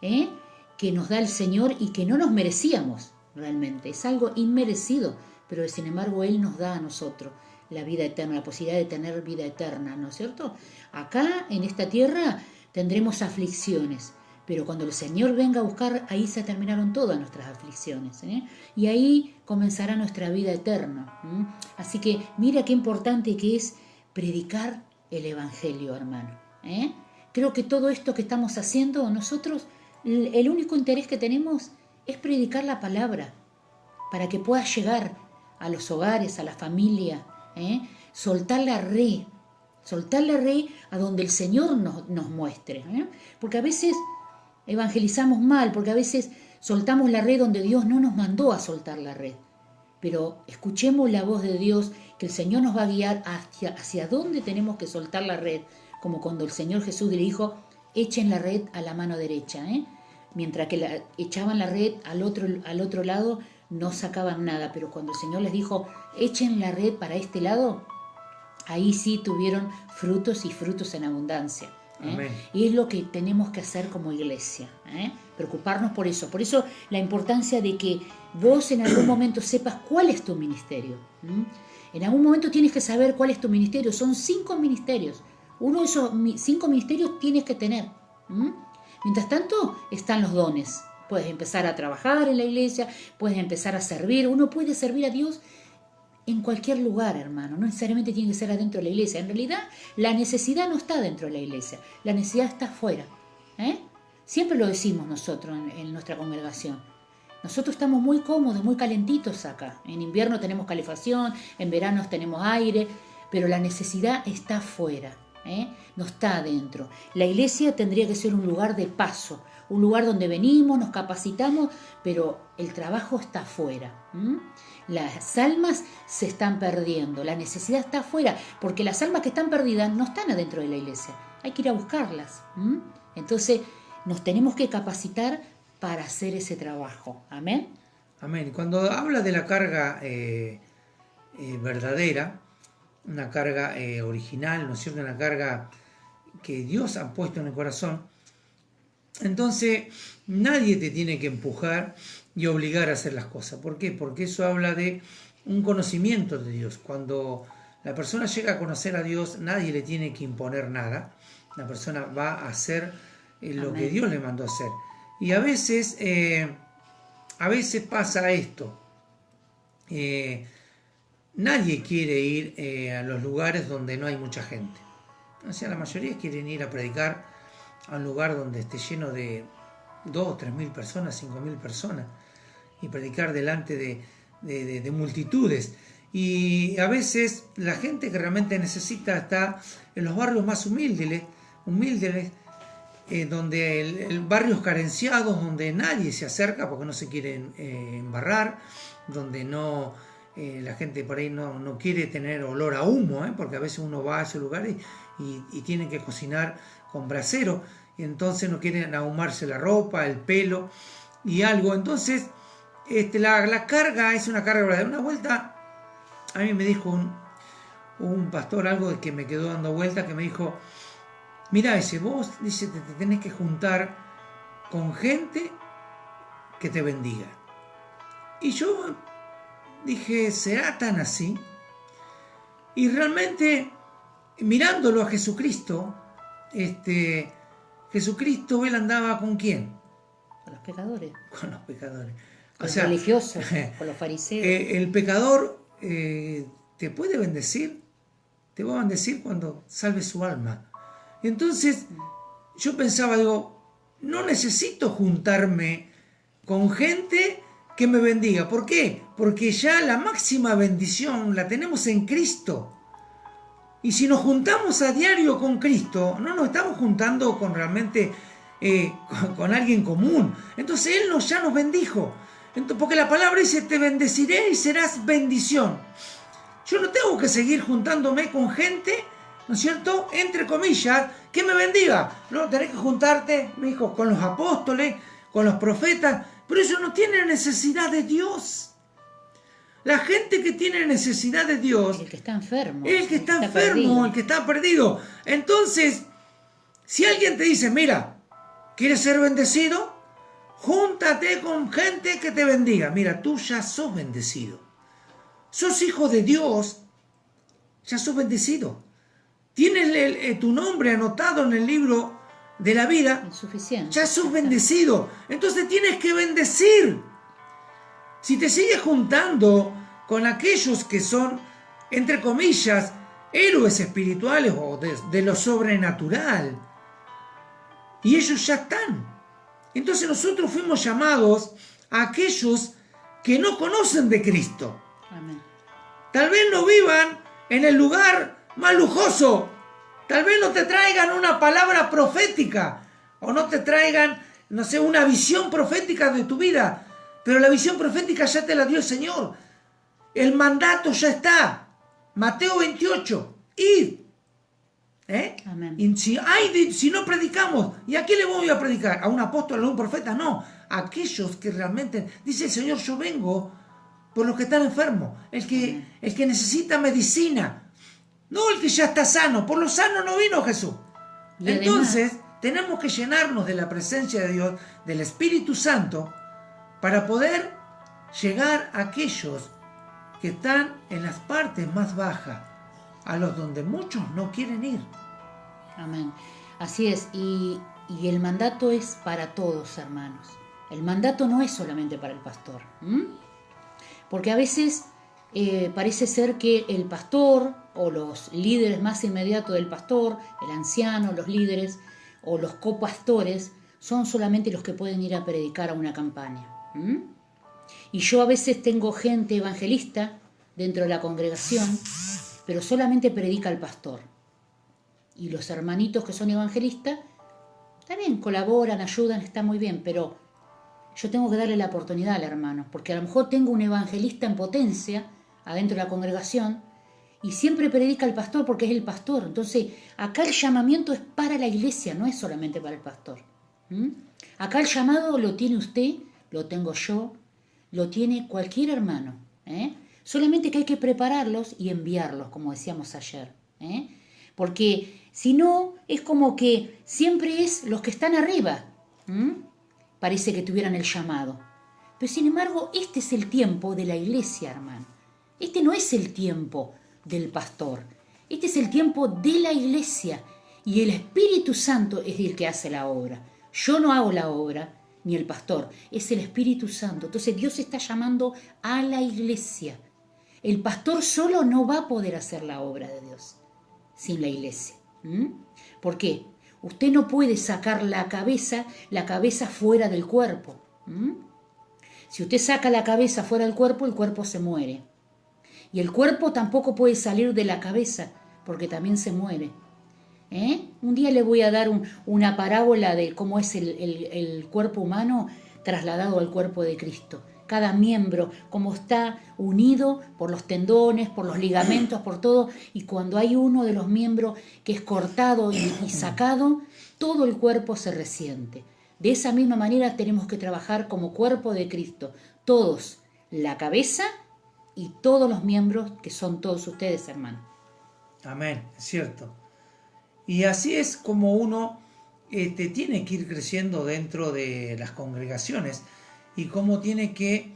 que nos da el Señor y que no nos merecíamos realmente, es algo inmerecido, pero sin embargo Él nos da a nosotros la vida eterna, la posibilidad de tener vida eterna, ¿no es cierto? Acá, en esta tierra, tendremos aflicciones, pero cuando el Señor venga a buscar, ahí se terminaron todas nuestras aflicciones, ¿eh? Y ahí comenzará nuestra vida eterna. Así que mira qué importante que es predicar el Evangelio, hermano, ¿eh? Creo que todo esto que estamos haciendo nosotros, el único interés que tenemos es predicar la palabra para que pueda llegar a los hogares, a la familia, ¿eh? Soltar la red a donde el Señor nos muestre, ¿eh? Porque a veces evangelizamos mal, porque a veces soltamos la red donde Dios no nos mandó a soltar la red. Pero escuchemos la voz de Dios, que el Señor nos va a guiar hacia dónde tenemos que soltar la red, como cuando el Señor Jesús le dijo, echen la red a la mano derecha, ¿eh? Mientras que echaban la red al otro lado, no sacaban nada, pero cuando el Señor les dijo, echen la red para este lado, ahí sí tuvieron frutos y frutos en abundancia, ¿eh? Amén. Y es lo que tenemos que hacer como iglesia, ¿eh? Preocuparnos por eso. Por eso la importancia de que vos en algún momento sepas cuál es tu ministerio. En algún momento tienes que saber cuál es tu ministerio. Son 5 ministerios. Uno de esos 5 ministerios tienes que tener. Mientras tanto, están los dones. Puedes empezar a trabajar en la iglesia, puedes empezar a servir. Uno puede servir a Dios en cualquier lugar, hermano. No necesariamente tiene que ser adentro de la iglesia. En realidad, la necesidad no está dentro de la iglesia. La necesidad está afuera, ¿eh? Siempre lo decimos nosotros en nuestra congregación. Nosotros estamos muy cómodos, muy calentitos acá. En invierno tenemos calefacción, en verano tenemos aire, pero la necesidad está afuera, ¿eh? No está adentro. La iglesia tendría que ser un lugar de paso, un lugar donde venimos, nos capacitamos, pero el trabajo está afuera. Las almas se están perdiendo, la necesidad está afuera, porque las almas que están perdidas no están adentro de la iglesia, hay que ir a buscarlas. Entonces nos tenemos que capacitar para hacer ese trabajo. Amén. Amén. Cuando habla de la carga verdadera, una carga original, ¿no es cierto? Una carga que Dios ha puesto en el corazón, entonces nadie te tiene que empujar y obligar a hacer las cosas. ¿Por qué? Porque eso habla de un conocimiento de Dios. Cuando la persona llega a conocer a Dios, nadie le tiene que imponer nada. La persona va a hacer lo que Dios le mandó a hacer. Y a veces pasa esto. Nadie quiere ir a los lugares donde no hay mucha gente. O sea, la mayoría quieren ir a predicar a un lugar donde esté lleno de 2, 3.000 personas, 5.000 personas, y predicar delante de multitudes. Y a veces la gente que realmente necesita está en los barrios más humildes, donde el barrios carenciados, donde nadie se acerca porque no se quieren embarrar, donde no la gente por ahí no quiere tener olor a humo, porque a veces uno va a ese lugar y tienen que cocinar con brasero, y entonces no quieren ahumarse la ropa, el pelo y algo. Entonces la carga es una carga verdadera. Una vuelta a mí me dijo un pastor algo de que me quedó dando vuelta, que me dijo, mira, vos, dice, te tenés que juntar con gente que te bendiga. Y yo dije, ¿será tan así? Y realmente, mirándolo a Jesucristo, Jesucristo, él andaba ¿con quién? Con los pecadores. Con los pecadores. Con los religiosos, con los fariseos. El pecador te puede bendecir, te va a bendecir cuando salves su alma. Entonces, yo pensaba, digo, no necesito juntarme con gente que me bendiga. ¿Por qué? Porque ya la máxima bendición la tenemos en Cristo. Y si nos juntamos a diario con Cristo, no nos estamos juntando con realmente con alguien común. Entonces Él ya nos bendijo. Entonces, porque la palabra dice, te bendeciré y serás bendición. Yo no tengo que seguir juntándome con gente, ¿no es cierto?, entre comillas, que me bendiga. No, tenés que juntarte, me dijo, con los apóstoles, con los profetas, pero ellos no tienen necesidad de Dios. La gente que tiene necesidad de Dios, el que está enfermo, el que está enfermo, el que está perdido. Entonces, si alguien te dice, mira, ¿quieres ser bendecido? Júntate con gente que te bendiga. Mira, tú ya sos bendecido. Sos hijo de Dios. ya sos bendecido. Tienes tu nombre anotado en el libro de la vida, Insuficiente. ya sos bendecido. Entonces tienes que bendecir. Si te sigues juntando con aquellos que son, entre comillas, héroes espirituales o de lo sobrenatural, y ellos ya están. Entonces nosotros fuimos llamados a aquellos que no conocen de Cristo. Amén. Tal vez no vivan en el lugar más lujoso. Tal vez no te traigan una palabra profética o no te traigan, no sé, una visión profética de tu vida. Pero la visión profética ya te la dio el Señor. El mandato ya está. Mateo 28. Id. Amén. Y si no predicamos, ¿y a quién le voy a predicar? ¿A un apóstol, a un profeta? No. A aquellos que realmente, dice el Señor, yo vengo por los que están enfermos. El que necesita medicina. No el que ya está sano. Por los sanos no vino Jesús. Y entonces, tenemos que llenarnos de la presencia de Dios, del Espíritu Santo, para poder llegar a aquellos que están en las partes más bajas, a los donde muchos no quieren ir. Amén. Así es. Y el mandato es para todos, hermanos. El mandato no es solamente para el pastor. Porque a veces parece ser que el pastor o los líderes más inmediatos del pastor, el anciano, los líderes o los copastores, son solamente los que pueden ir a predicar a una campaña. Y yo a veces tengo gente evangelista dentro de la congregación, pero solamente predica el pastor. Y los hermanitos que son evangelistas también colaboran, ayudan, está muy bien, pero yo tengo que darle la oportunidad al hermano, porque a lo mejor tengo un evangelista en potencia adentro de la congregación y siempre predica el pastor porque es el pastor. Entonces, acá el llamamiento es para la iglesia, no es solamente para el pastor. Acá el llamado lo tiene usted, lo tengo yo, lo tiene cualquier hermano. Solamente que hay que prepararlos y enviarlos, como decíamos ayer. Porque si no, es como que siempre es los que están arriba. Parece que tuvieran el llamado. Pero sin embargo, este es el tiempo de la iglesia, hermano. Este no es el tiempo del pastor. Este es el tiempo de la iglesia. Y el Espíritu Santo es el que hace la obra. Yo no hago la obra, ni el pastor. Es el Espíritu Santo. Entonces Dios está llamando a la iglesia. El pastor solo no va a poder hacer la obra de Dios sin la iglesia. ¿Por qué? Usted no puede sacar la cabeza fuera del cuerpo. Si usted saca la cabeza fuera del cuerpo, el cuerpo se muere. Y el cuerpo tampoco puede salir de la cabeza, porque también se muere. Un día le voy a dar una parábola de cómo es el cuerpo humano trasladado al cuerpo de Cristo. Cada miembro, cómo está unido por los tendones, por los ligamentos, por todo. Y cuando hay uno de los miembros que es cortado y sacado, todo el cuerpo se resiente. De esa misma manera tenemos que trabajar como cuerpo de Cristo. Todos, la cabeza y todos los miembros que son todos ustedes, hermanos. Amén, es cierto. Y así es como uno tiene que ir creciendo dentro de las congregaciones y cómo tiene que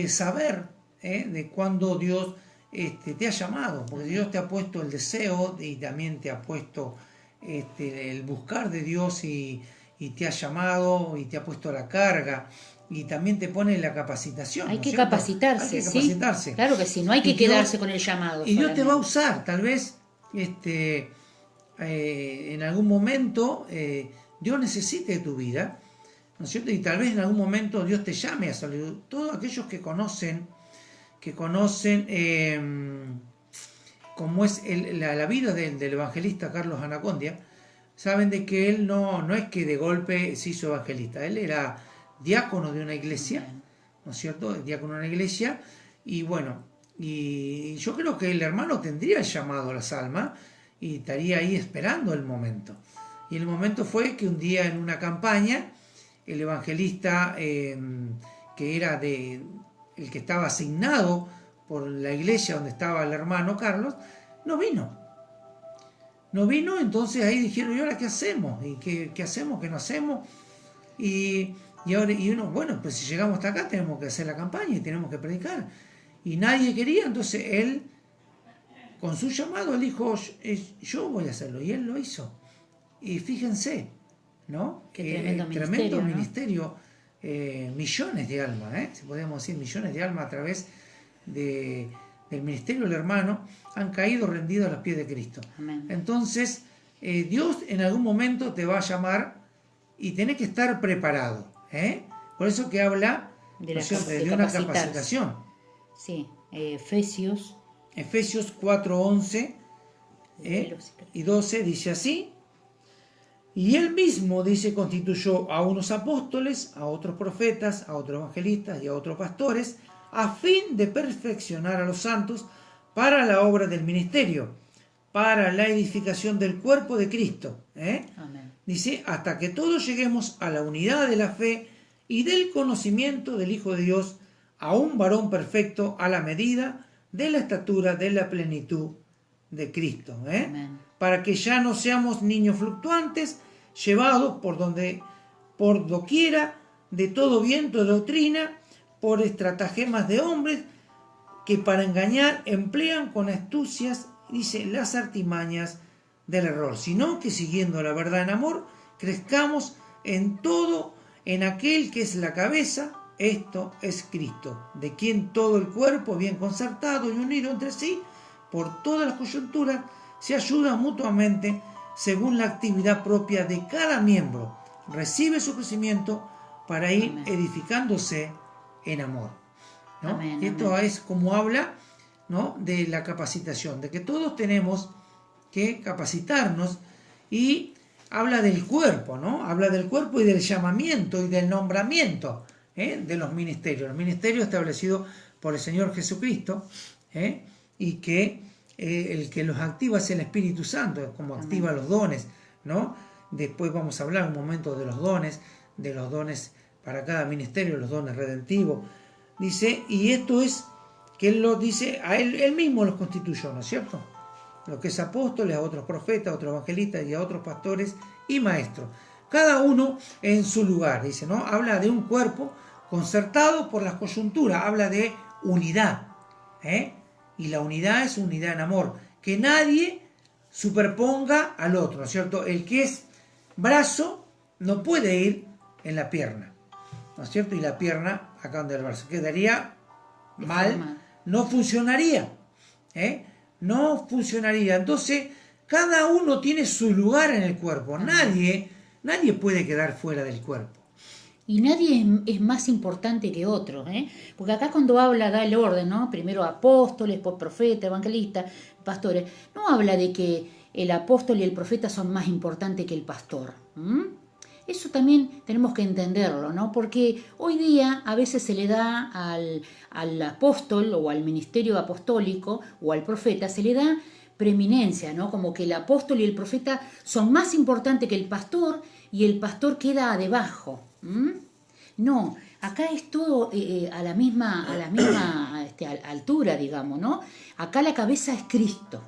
saber de cuándo Dios te ha llamado, porque Dios te ha puesto el deseo y también te ha puesto el buscar de Dios y te ha llamado y te ha puesto la carga y también te pone la capacitación. Hay que capacitarse, hay que capacitarse. ¿sí? Claro que sí, no hay que quedarse con el llamado. Y Dios te va a usar, tal vez en algún momento Dios necesite de tu vida, ¿no es cierto? Y tal vez en algún momento Dios te llame a salir. Todos aquellos que conocen cómo es la vida del evangelista Carlos Anacondia, saben de que él no es que de golpe se hizo evangelista. Él era diácono de una iglesia, ¿no es cierto? Diácono de una iglesia, y bueno, y yo creo que el hermano tendría el llamado a las almas y estaría ahí esperando el momento. Y el momento fue que un día en una campaña, el evangelista que era el que estaba asignado por la iglesia donde estaba el hermano Carlos, no vino, entonces ahí dijeron, ¿y ahora qué hacemos? ¿Y qué hacemos? ¿Qué no hacemos? Y uno, bueno, pues si llegamos hasta acá tenemos que hacer la campaña y tenemos que predicar. Y nadie quería, entonces él con su llamado, él dijo, yo voy a hacerlo, y él lo hizo. Y fíjense, ¿no? Qué tremendo ministerio, millones de almas, si podemos decir millones de almas a través del ministerio del hermano, han caído rendidos a los pies de Cristo. Amén. Entonces, Dios en algún momento te va a llamar y tenés que estar preparado. Por eso que habla de una capacitación. Sí, Efesios 4:11 y 12 dice así. Y él mismo, dice, constituyó a unos apóstoles, a otros profetas, a otros evangelistas y a otros pastores, a fin de perfeccionar a los santos para la obra del ministerio, para la edificación del cuerpo de Cristo. Amén. Dice, hasta que todos lleguemos a la unidad de la fe y del conocimiento del Hijo de Dios, a un varón perfecto a la medida de la estatura de la plenitud de Cristo. Para que ya no seamos niños fluctuantes, llevados por doquiera de todo viento de doctrina, por estratagemas de hombres que para engañar emplean con astucias, dice, las artimañas del error, sino que siguiendo la verdad en amor, crezcamos en todo en aquel que es la cabeza, esto es Cristo, de quien todo el cuerpo, bien concertado y unido entre sí, por todas las coyunturas, se ayuda mutuamente según la actividad propia de cada miembro, recibe su crecimiento para ir edificándose en amor. ¿No? Amén, Esto amén. es como habla, ¿no?, de la capacitación, de que todos tenemos que capacitarnos, y habla del cuerpo, ¿no? Habla del cuerpo y del llamamiento y del nombramiento de los ministerios. Los ministerios establecidos por el Señor Jesucristo, y que el que los activa es el Espíritu Santo, como activa los dones, ¿no? Después vamos a hablar un momento de los dones para cada ministerio, los dones redentivos. Dice, y esto es que él lo dice, a él mismo los constituyó, ¿no es cierto? Lo que es apóstoles, a otros profetas, a otros evangelistas y a otros pastores y maestros. Cada uno en su lugar, dice, ¿no? Habla de un cuerpo concertado por las coyunturas, habla de unidad, y la unidad es unidad en amor, que nadie superponga al otro, ¿no es cierto? El que es brazo no puede ir en la pierna, ¿no es cierto? Y la pierna acá donde el brazo quedaría mal, no funcionaría, no funcionaría. Entonces cada uno tiene su lugar en el cuerpo, nadie puede quedar fuera del cuerpo. Y nadie es más importante que otro, porque acá cuando da el orden, ¿no? Primero apóstoles, después profetas, evangelistas, pastores, no habla de que el apóstol y el profeta son más importantes que el pastor. Eso también tenemos que entenderlo, ¿no? Porque hoy día a veces se le da al apóstol o al ministerio apostólico o al profeta, se le da preeminencia, ¿no? Como que el apóstol y el profeta son más importantes que el pastor y el pastor queda debajo. No, acá es todo a la misma altura, digamos, ¿no? Acá la cabeza es Cristo,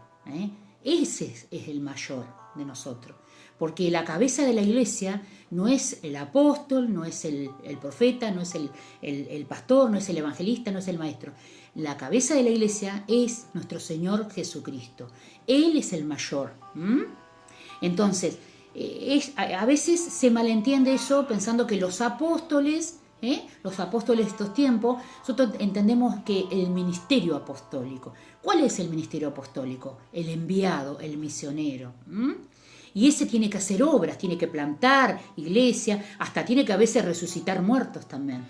ese es el mayor de nosotros, porque la cabeza de la iglesia no es el apóstol, no es el profeta, no es el pastor, no es el evangelista, no es el maestro. La cabeza de la iglesia es nuestro Señor Jesucristo. Él es el mayor. Entonces, a veces se malentiende eso pensando que los apóstoles de estos tiempos, nosotros entendemos que el ministerio apostólico. ¿Cuál es el ministerio apostólico? El enviado, el misionero. Y ese tiene que hacer obras, tiene que plantar iglesia, hasta tiene que a veces resucitar muertos también.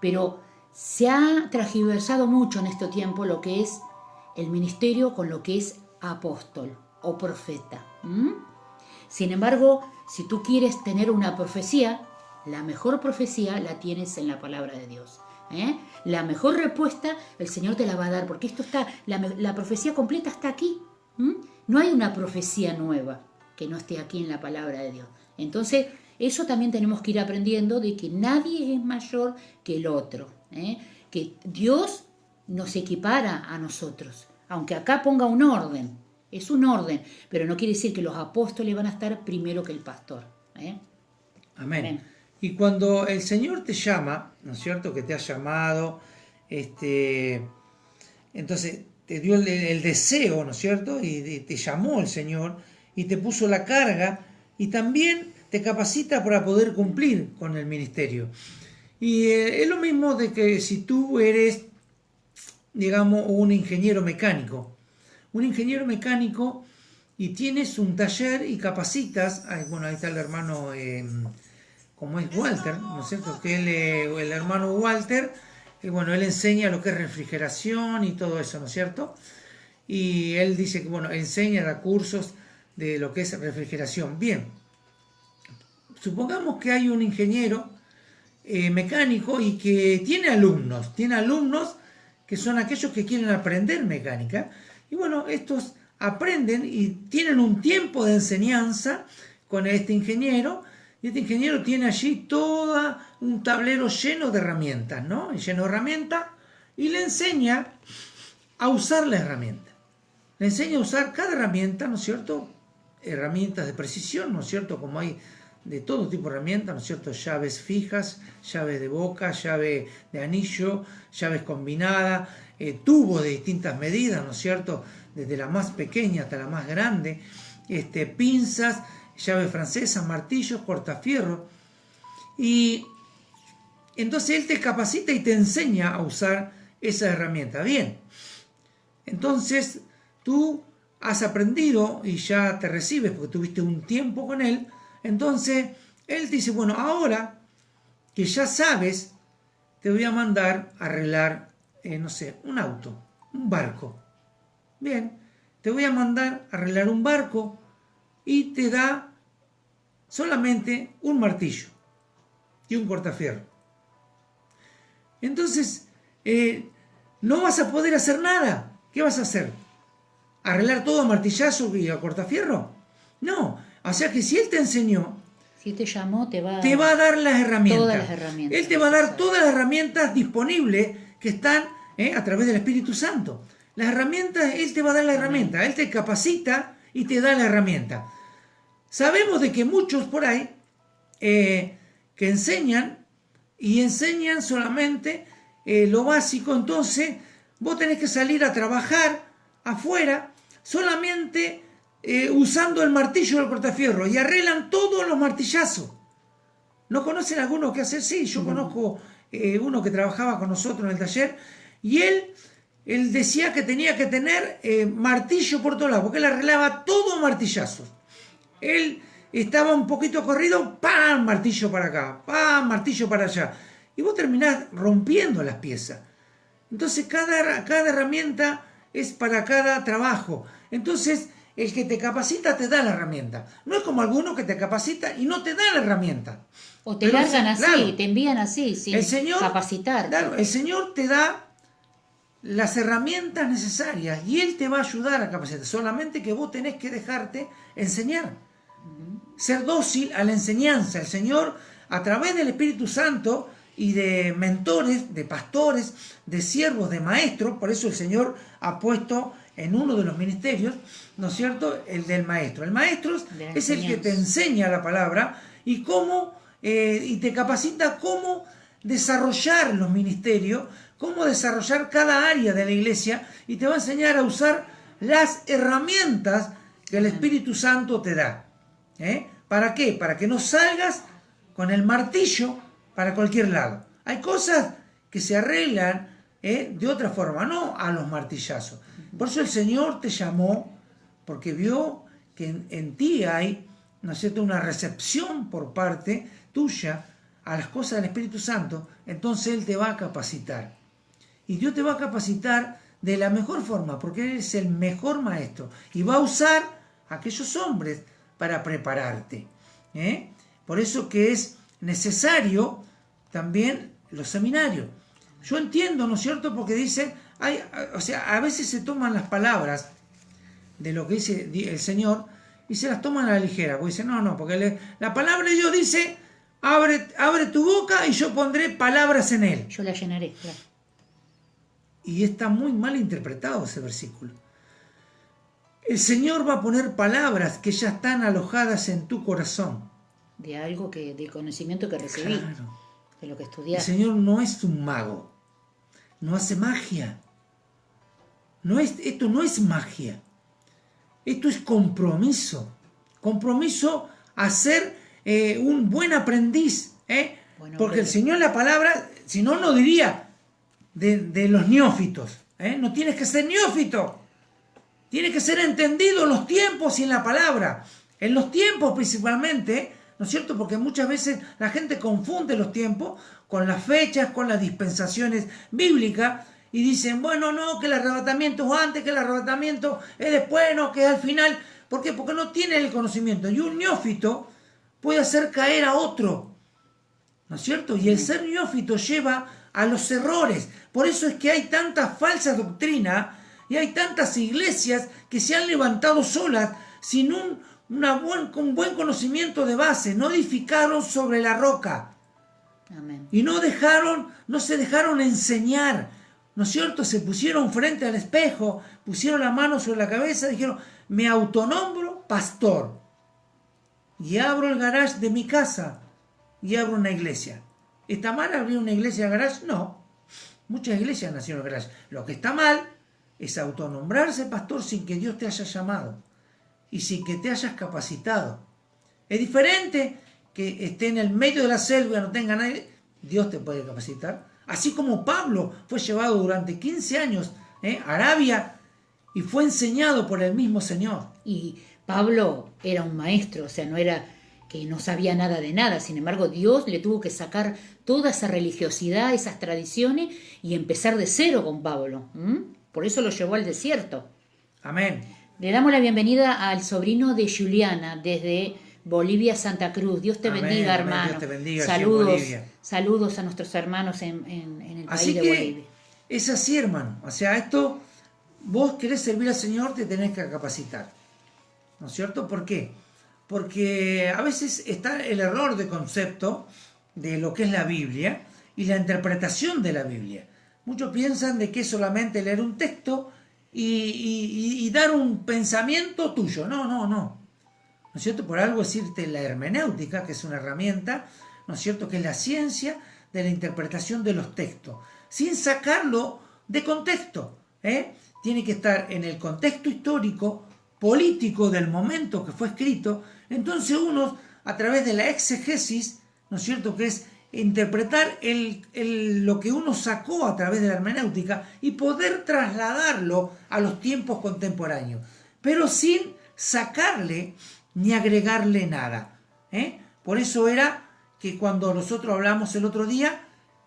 Pero se ha transgiversado mucho en este tiempo lo que es el ministerio con lo que es apóstol o profeta. Sin embargo, si tú quieres tener una profecía, la mejor profecía la tienes en la palabra de Dios. La mejor respuesta el Señor te la va a dar, porque esto está, la profecía completa está aquí. No hay una profecía nueva que no esté aquí en la palabra de Dios. Entonces, eso también tenemos que ir aprendiendo, de que nadie es mayor que el otro. Que Dios nos equipara a nosotros, aunque acá ponga un orden. Es un orden, pero no quiere decir que los apóstoles van a estar primero que el pastor. Amén. Y cuando el Señor te llama, ¿no es cierto?, que te ha llamado, entonces te dio el deseo, ¿no es cierto? Y te llamó el Señor y te puso la carga y también te capacita para poder cumplir con el ministerio. Y es lo mismo de que si tú eres, digamos, un ingeniero mecánico. Un ingeniero mecánico y tienes un taller y capacitas, bueno, ahí está el hermano, como es Walter, ¿no es cierto? Que el hermano Walter, bueno, él enseña lo que es refrigeración y todo eso, ¿no es cierto? Y él dice que, bueno, enseña, da cursos de lo que es refrigeración. Bien, supongamos que hay un ingeniero mecánico y que tiene alumnos que son aquellos que quieren aprender mecánica. Y bueno, estos aprenden y tienen un tiempo de enseñanza con este ingeniero. Y este ingeniero tiene allí todo un tablero lleno de herramientas, ¿no? Lleno de herramientas y le enseña a usar la herramienta. Le enseña a usar cada herramienta, ¿no es cierto? Herramientas de precisión, ¿no es cierto? Como hay de todo tipo de herramientas, ¿no es cierto? Llaves fijas, llaves de boca, llave de anillo, llaves combinadas, tubos de distintas medidas, ¿no es cierto? Desde la más pequeña hasta la más grande, pinzas, llaves francesas, martillos, cortafierros. Y entonces él te capacita y te enseña a usar esa herramienta. Bien, entonces tú has aprendido y ya te recibes porque tuviste un tiempo con él. Entonces él te dice, bueno, ahora que ya sabes, te voy a mandar a arreglar, no sé, un auto, un barco. Bien, te voy a mandar a arreglar un barco y te da solamente un martillo y un cortafierro. Entonces, no vas a poder hacer nada. ¿Qué vas a hacer? ¿Arreglar todo a martillazo y a cortafierro? No. O sea que si él te enseñó, si te llamó, te va a dar las herramientas. Todas las herramientas. Él te va a dar todas las herramientas disponibles que están a través del Espíritu Santo. Las herramientas, Él te va a dar la herramienta. Él te capacita y te da la herramienta. Sabemos de que muchos por ahí que enseñan y enseñan solamente lo básico. Entonces vos tenés que salir a trabajar afuera solamente usando el martillo del cortafierro y arreglan todos los martillazos. ¿No conocen alguno que hace? Sí, yo conozco uno que trabajaba con nosotros en el taller y él decía que tenía que tener martillo por todos lados, porque él arreglaba todo martillazos. Él estaba un poquito corrido, ¡pam! Martillo para acá, ¡pam! Martillo para allá. Y vos terminás rompiendo las piezas. Entonces cada herramienta es para cada trabajo. Entonces el que te capacita te da la herramienta. No es como alguno que te capacita y no te da la herramienta. O te largan así, claro, te envían así, sin capacitar. Claro, el Señor te da las herramientas necesarias y Él te va a ayudar a capacitar. Solamente que vos tenés que dejarte enseñar. Ser dócil a la enseñanza. El Señor, a través del Espíritu Santo y de mentores, de pastores, de siervos, de maestros, por eso el Señor ha puesto en uno de los ministerios, ¿no es cierto?, el del maestro. El maestro es el que te enseña la palabra y cómo, y te capacita cómo desarrollar los ministerios, cómo desarrollar cada área de la iglesia y te va a enseñar a usar las herramientas que el Espíritu Santo te da. ¿Para qué? Para que no salgas con el martillo para cualquier lado. Hay cosas que se arreglan de otra forma, no a los martillazos. Por eso el Señor te llamó, porque vio que en ti hay, ¿no es cierto?, una recepción por parte tuya a las cosas del Espíritu Santo. Entonces Él te va a capacitar. Y Dios te va a capacitar de la mejor forma, porque Él es el mejor maestro. Y va a usar a aquellos hombres para prepararte. Por eso que es necesario también los seminarios. Yo entiendo, ¿no es cierto?, porque dice, o sea, a veces se toman las palabras de lo que dice el Señor y se las toman a la ligera, porque dicen, no, porque la palabra de Dios dice, abre tu boca y yo pondré palabras en él. Yo la llenaré, claro. Y está muy mal interpretado ese versículo. El Señor va a poner palabras que ya están alojadas en tu corazón. De algo de conocimiento que recibí. Claro. De lo que estudiaste. El Señor no es un mago. No hace magia. Esto no es magia. Esto es compromiso. Compromiso a ser un buen aprendiz. Bueno, Porque el Señor, la palabra, si no, no diría de los neófitos. No tienes que ser neófito. Tiene que ser entendido en los tiempos y en la palabra. En los tiempos principalmente, ¿no es cierto? Porque muchas veces la gente confunde los tiempos con las fechas, con las dispensaciones bíblicas, y dicen, bueno, no, que el arrebatamiento es antes, que el arrebatamiento es después, no, que es al final. ¿Por qué? Porque no tiene el conocimiento. Y un neófito puede hacer caer a otro, ¿no es cierto? Y el ser neófito lleva a los errores. Por eso es que hay tanta falsa doctrina y hay tantas iglesias que se han levantado solas sin un buen conocimiento de base. No edificaron sobre la roca. Amén. Y no se dejaron enseñar, ¿no es cierto? Se pusieron frente al espejo, pusieron la mano sobre la cabeza, dijeron, me autonombro pastor. Y abro el garage de mi casa y abro una iglesia. ¿Está mal abrir una iglesia de garage? No. Muchas iglesias nacieron en garage. Lo que está mal es autonombrarse pastor sin que Dios te haya llamado y sin que te hayas capacitado. Es diferente que esté en el medio de la selva y no tenga nadie. Dios te puede capacitar. Así como Pablo fue llevado durante 15 años a Arabia y fue enseñado por el mismo Señor. Y Pablo era un maestro, o sea, no era que no sabía nada de nada. Sin embargo, Dios le tuvo que sacar toda esa religiosidad, esas tradiciones y empezar de cero con Pablo. Por eso lo llevó al desierto. Amén. Le damos la bienvenida al sobrino de Juliana desde Bolivia, Santa Cruz. Dios te bendiga, amén, hermano. Dios te bendiga, saludos a nuestros hermanos en el país así de que, Bolivia. Es así, hermano. O sea, esto, vos querés servir al Señor, te tenés que capacitar. ¿No es cierto? ¿Por qué? Porque a veces está el error de concepto de lo que es la Biblia y la interpretación de la Biblia. Muchos piensan de que es solamente leer un texto y dar un pensamiento tuyo. No. ¿No es cierto? Por algo decirte la hermenéutica, que es una herramienta, ¿no es cierto? Que es la ciencia de la interpretación de los textos, sin sacarlo de contexto. Tiene que estar en el contexto histórico, político del momento que fue escrito. Entonces uno, a través de la exegesis, ¿no es cierto? Que es interpretar lo que uno sacó a través de la hermenéutica y poder trasladarlo a los tiempos contemporáneos, pero sin sacarle ni agregarle nada. Por eso era que cuando nosotros hablamos el otro día,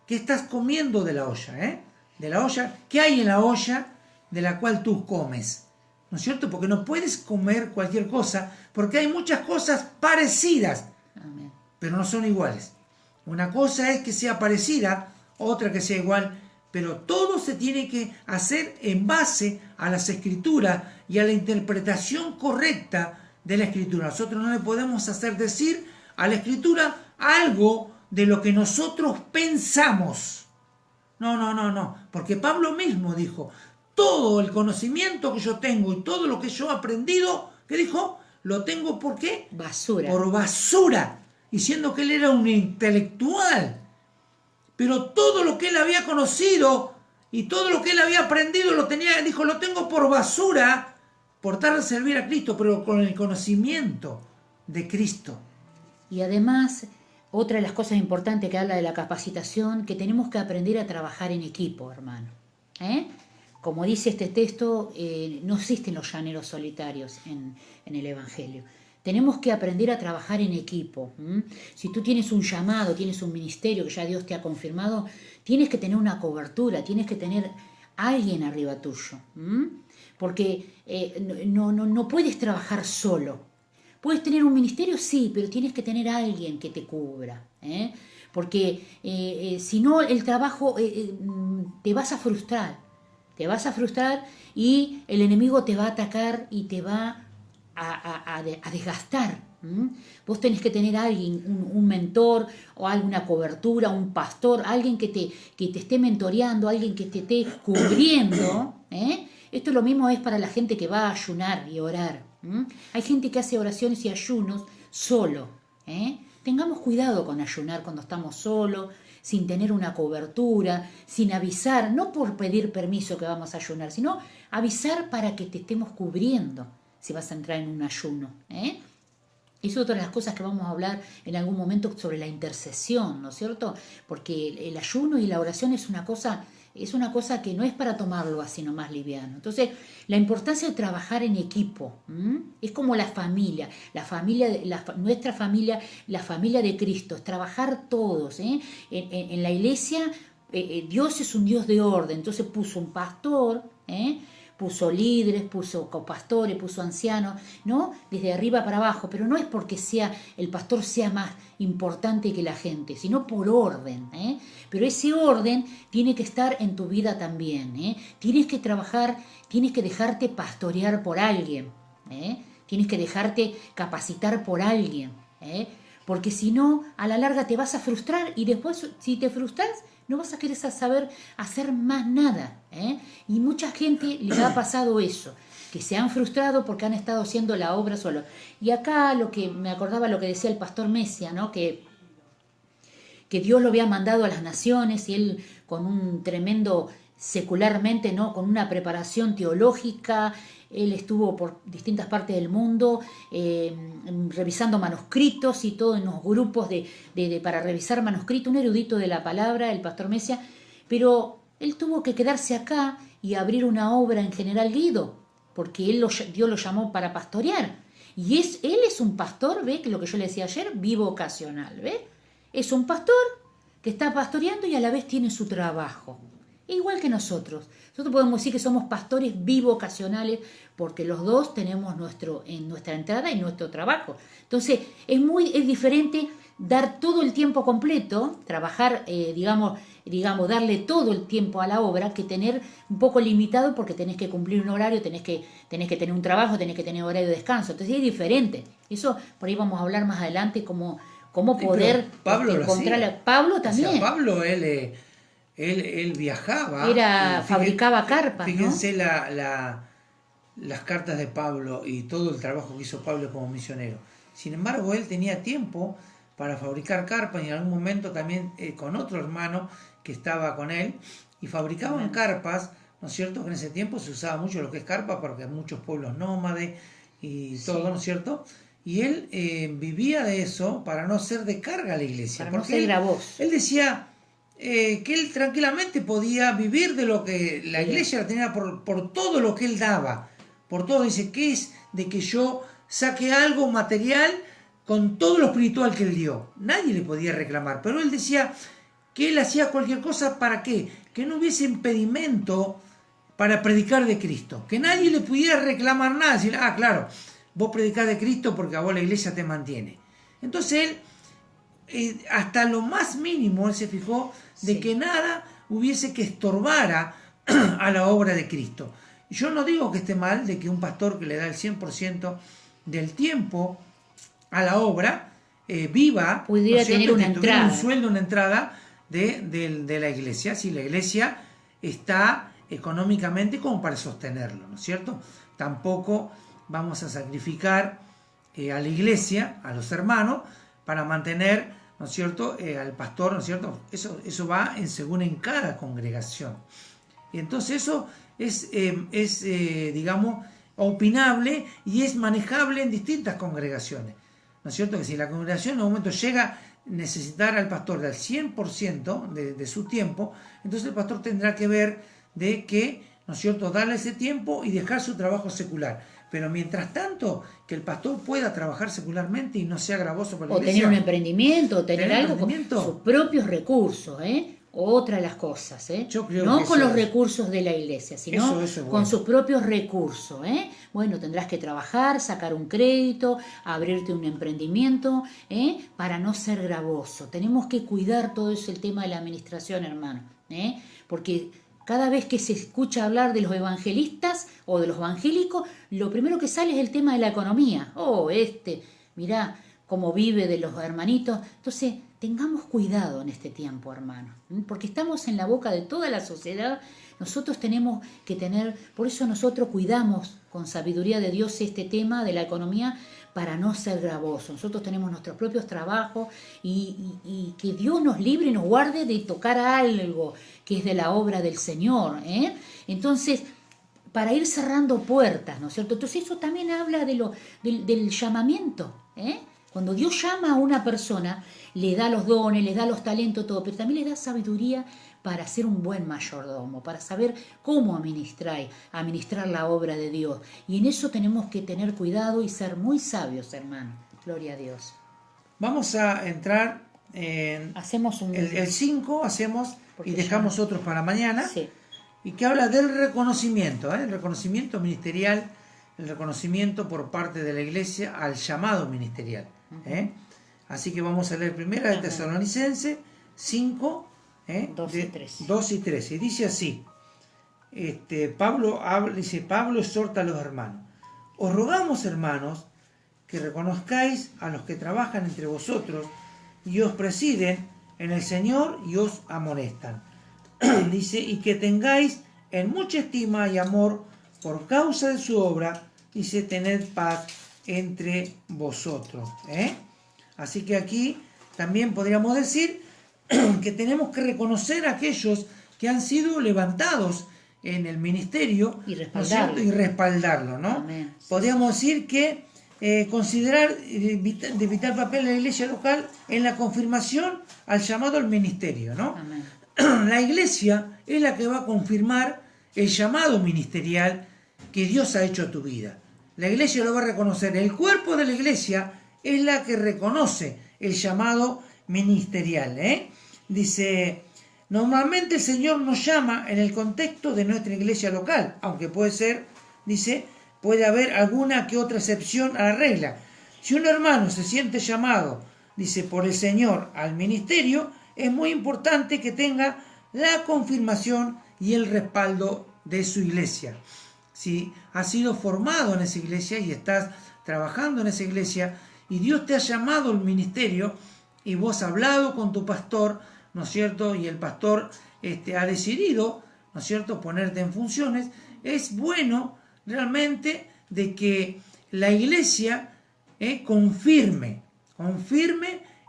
que estás comiendo de la olla, de la olla, ¿qué hay en la olla de la cual tú comes? ¿No es cierto? Porque no puedes comer cualquier cosa, porque hay muchas cosas parecidas, Amén. pero no son iguales. Una cosa es que sea parecida, otra que sea igual, pero todo se tiene que hacer en base a las escrituras y a la interpretación correcta de la escritura. Nosotros no le podemos hacer decir a la escritura algo de lo que nosotros pensamos. No, porque Pablo mismo dijo, todo el conocimiento que yo tengo y todo lo que yo he aprendido, ¿qué dijo? Lo tengo ¿por qué? Basura. Por basura. Diciendo que él era un intelectual. Pero todo lo que él había conocido y todo lo que él había aprendido lo tengo por basura, por tal de servir a Cristo, pero con el conocimiento de Cristo. Y además, otra de las cosas importantes que habla de la capacitación, que tenemos que aprender a trabajar en equipo, hermano. Como dice este texto, no existen los llaneros solitarios en el Evangelio. Tenemos que aprender a trabajar en equipo. Si tú tienes un llamado, tienes un ministerio que ya Dios te ha confirmado, tienes que tener una cobertura, tienes que tener alguien arriba tuyo. Porque no puedes trabajar solo. Puedes tener un ministerio, sí, pero tienes que tener alguien que te cubra. Porque si no, el trabajo te vas a frustrar. Te vas a frustrar y el enemigo te va a atacar y te va a desgastar. Vos tenés que tener a alguien, un mentor o alguna cobertura, un pastor, alguien que te esté mentoreando, alguien que te esté cubriendo. Esto lo mismo es para la gente que va a ayunar y orar. Hay gente que hace oraciones y ayunos solo. tengamos cuidado con ayunar cuando estamos solos, sin tener una cobertura, sin avisar, no por pedir permiso que vamos a ayunar, sino avisar para que te estemos cubriendo si vas a entrar en un ayuno. Es otra de las cosas que vamos a hablar en algún momento sobre la intercesión, ¿no es cierto? Porque el ayuno y la oración es una cosa que no es para tomarlo así nomás liviano. Entonces, la importancia de trabajar en equipo, es como la familia, nuestra familia, la familia de Cristo, es trabajar todos. En la iglesia, Dios es un Dios de orden, entonces puso un pastor, puso líderes, puso copastores, puso ancianos, ¿no? Desde arriba para abajo, pero no es porque el pastor sea más importante que la gente, sino por orden, Pero ese orden tiene que estar en tu vida también, Tienes que trabajar, tienes que dejarte pastorear por alguien, Tienes que dejarte capacitar por alguien, Porque si no, a la larga te vas a frustrar y después, si te frustras, no vas a querer saber hacer más nada. Y mucha gente le ha pasado eso, que se han frustrado porque han estado haciendo la obra solo. Y acá me acordaba lo que decía el pastor Mesia, ¿no? que Dios lo había mandado a las naciones y él con un tremendo, secularmente, ¿no? Con una preparación teológica, él estuvo por distintas partes del mundo revisando manuscritos y todo en los grupos para revisar manuscritos, un erudito de la palabra, el pastor Mesia, pero él tuvo que quedarse acá y abrir una obra en General Guido, porque Dios lo llamó para pastorear. Y él es un pastor, ¿ve? Que lo que yo le decía ayer, bivocacional, ¿ve? Es un pastor que está pastoreando y a la vez tiene su trabajo. Igual que nosotros. Nosotros podemos decir que somos pastores bivocacionales porque los dos tenemos en nuestra entrada y nuestro trabajo. Entonces, es diferente dar todo el tiempo completo, trabajar, digamos, darle todo el tiempo a la obra, que tener un poco limitado porque tenés que cumplir un horario, tenés que tener un trabajo, tenés que tener horario de descanso. Entonces, es diferente. Eso, por ahí vamos a hablar más adelante, cómo poder encontrar. Pablo también. O sea, Pablo, él viajaba. Fabricaba carpas, fíjense, ¿no? Las cartas de Pablo y todo el trabajo que hizo Pablo como misionero. Sin embargo, él tenía tiempo para fabricar carpas y en algún momento también con otro hermano que estaba con él y fabricaban carpas, ¿no es cierto? Que en ese tiempo se usaba mucho lo que es carpa porque hay muchos pueblos nómades y todo, ¿no es cierto? Y él vivía de eso para no ser de carga a la iglesia. Para no ser gravoso. Él decía que él tranquilamente podía vivir de lo que la iglesia tenía por todo lo que él daba. Por todo, dice, ¿qué es de que yo saque algo material con todo lo espiritual que él dio? Nadie le podía reclamar, pero él decía que él hacía cualquier cosa para qué, que no hubiese impedimento para predicar de Cristo, que nadie le pudiera reclamar nada, decir, claro, vos predicás de Cristo porque a vos la iglesia te mantiene. Entonces él, hasta lo más mínimo, él se fijó de que nada hubiese que estorbara a la obra de Cristo. Yo no digo que esté mal de que un pastor que le da el 100% del tiempo a la obra viva, pudiera tener una entrada, un sueldo, una entrada de la iglesia, si la iglesia está económicamente como para sostenerlo, ¿no es cierto? Tampoco vamos a sacrificar a la iglesia, a los hermanos, para mantener, ¿no es cierto?, al pastor, ¿no es cierto? Eso va según en cada congregación. Y entonces eso es digamos, opinable y es manejable en distintas congregaciones. ¿No es cierto? Que si la congregación en un momento llega a necesitar al pastor del 100% de su tiempo, entonces el pastor tendrá que ver de que, ¿no es cierto?, darle ese tiempo y dejar su trabajo secular. Pero mientras tanto, que el pastor pueda trabajar secularmente y no sea gravoso para la iglesia. O tener un emprendimiento, o tener algo con sus propios recursos, Otra de las cosas, Yo creo no que con los recursos de la iglesia, sino eso con sus propios recursos, Bueno, tendrás que trabajar, sacar un crédito, abrirte un emprendimiento, para no ser gravoso. Tenemos que cuidar todo eso, el tema de la administración, hermano, porque cada vez que se escucha hablar de los evangelistas o de los evangélicos, lo primero que sale es el tema de la economía. Mirá cómo vive de los hermanitos. Entonces, tengamos cuidado en este tiempo, hermano, porque estamos en la boca de toda la sociedad. Nosotros tenemos que tener, por eso nosotros cuidamos con sabiduría de Dios este tema de la economía, para no ser gravoso. Nosotros tenemos nuestros propios trabajos y que Dios nos libre y nos guarde de tocar algo que es de la obra del Señor. Entonces, para ir cerrando puertas, ¿no es cierto? Entonces eso también habla del llamamiento. Cuando Dios llama a una persona, le da los dones, le da los talentos, todo, pero también le da sabiduría para ser un buen mayordomo, para saber cómo administrar la obra de Dios. Y en eso tenemos que tener cuidado y ser muy sabios, hermano. Gloria a Dios. Vamos a entrar en Hacemos el 5, y dejamos ya... otros para mañana, Sí. y que habla del reconocimiento, el reconocimiento ministerial, el reconocimiento por parte de la iglesia al llamado ministerial. Así que vamos a leer primera de Tesalonicenses 5, 2 y 3. Y dice así, Pablo exhorta a los hermanos: os rogamos, hermanos, que reconozcáis a los que trabajan entre vosotros y os presiden en el Señor y os amonestan. Dice, y que tengáis en mucha estima y amor por causa de su obra, dice, tened paz entre vosotros. Así que aquí también podríamos decir que tenemos que reconocer a aquellos que han sido levantados en el ministerio y respaldarlo, ¿no? Amén. Podríamos decir que considerar de vital papel en la iglesia local en la confirmación al llamado al ministerio, ¿no? Amén. La iglesia es la que va a confirmar el llamado ministerial que Dios ha hecho a tu vida. La iglesia lo va a reconocer. El cuerpo de la iglesia es la que reconoce el llamado ministerial. Dice, normalmente el Señor nos llama en el contexto de nuestra iglesia local, aunque puede ser, dice, puede haber alguna que otra excepción a la regla. Si un hermano se siente llamado, dice, por el Señor al ministerio, es muy importante que tenga la confirmación y el respaldo de su iglesia. Si has sido formado en esa iglesia y estás trabajando en esa iglesia y Dios te ha llamado al ministerio y vos has hablado con tu pastor, ¿no es cierto? Y el pastor ha decidido, ¿no es cierto?, ponerte en funciones, es bueno realmente de que la iglesia confirme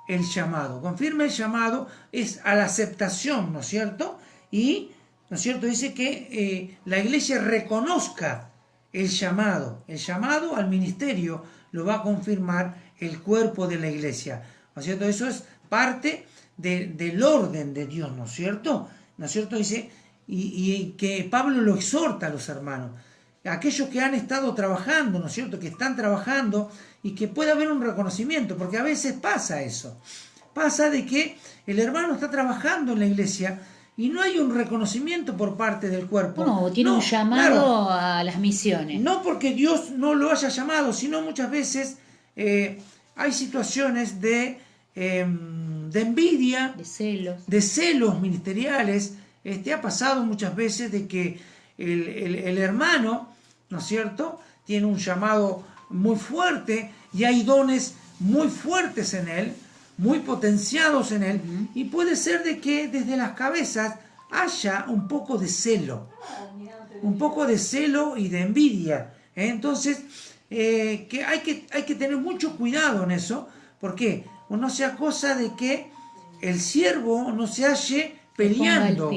el llamado, es a la aceptación, ¿no es cierto? Y, ¿no es cierto?, dice que la iglesia reconozca el llamado al ministerio, lo va a confirmar el cuerpo de la iglesia, ¿no es cierto? Eso es parte del orden de Dios, ¿no es cierto? ¿No es cierto? Dice, y que Pablo lo exhorta a los hermanos, aquellos que han estado trabajando, ¿no es cierto?, que están trabajando, y que pueda haber un reconocimiento, porque a veces pasa eso, pasa de que el hermano está trabajando en la iglesia y no hay un reconocimiento por parte del cuerpo. No, tiene un llamado, claro, a las misiones. No porque Dios no lo haya llamado, sino muchas veces hay situaciones de envidia, de celos ministeriales. Ha pasado muchas veces de que el hermano, ¿no es cierto?, tiene un llamado muy fuerte y hay dones muy fuertes en él, muy potenciados en él, y puede ser de que desde las cabezas haya un poco de celo y de envidia. Entonces, que hay que tener mucho cuidado en eso, porque no sea cosa de que el siervo no se halle peleando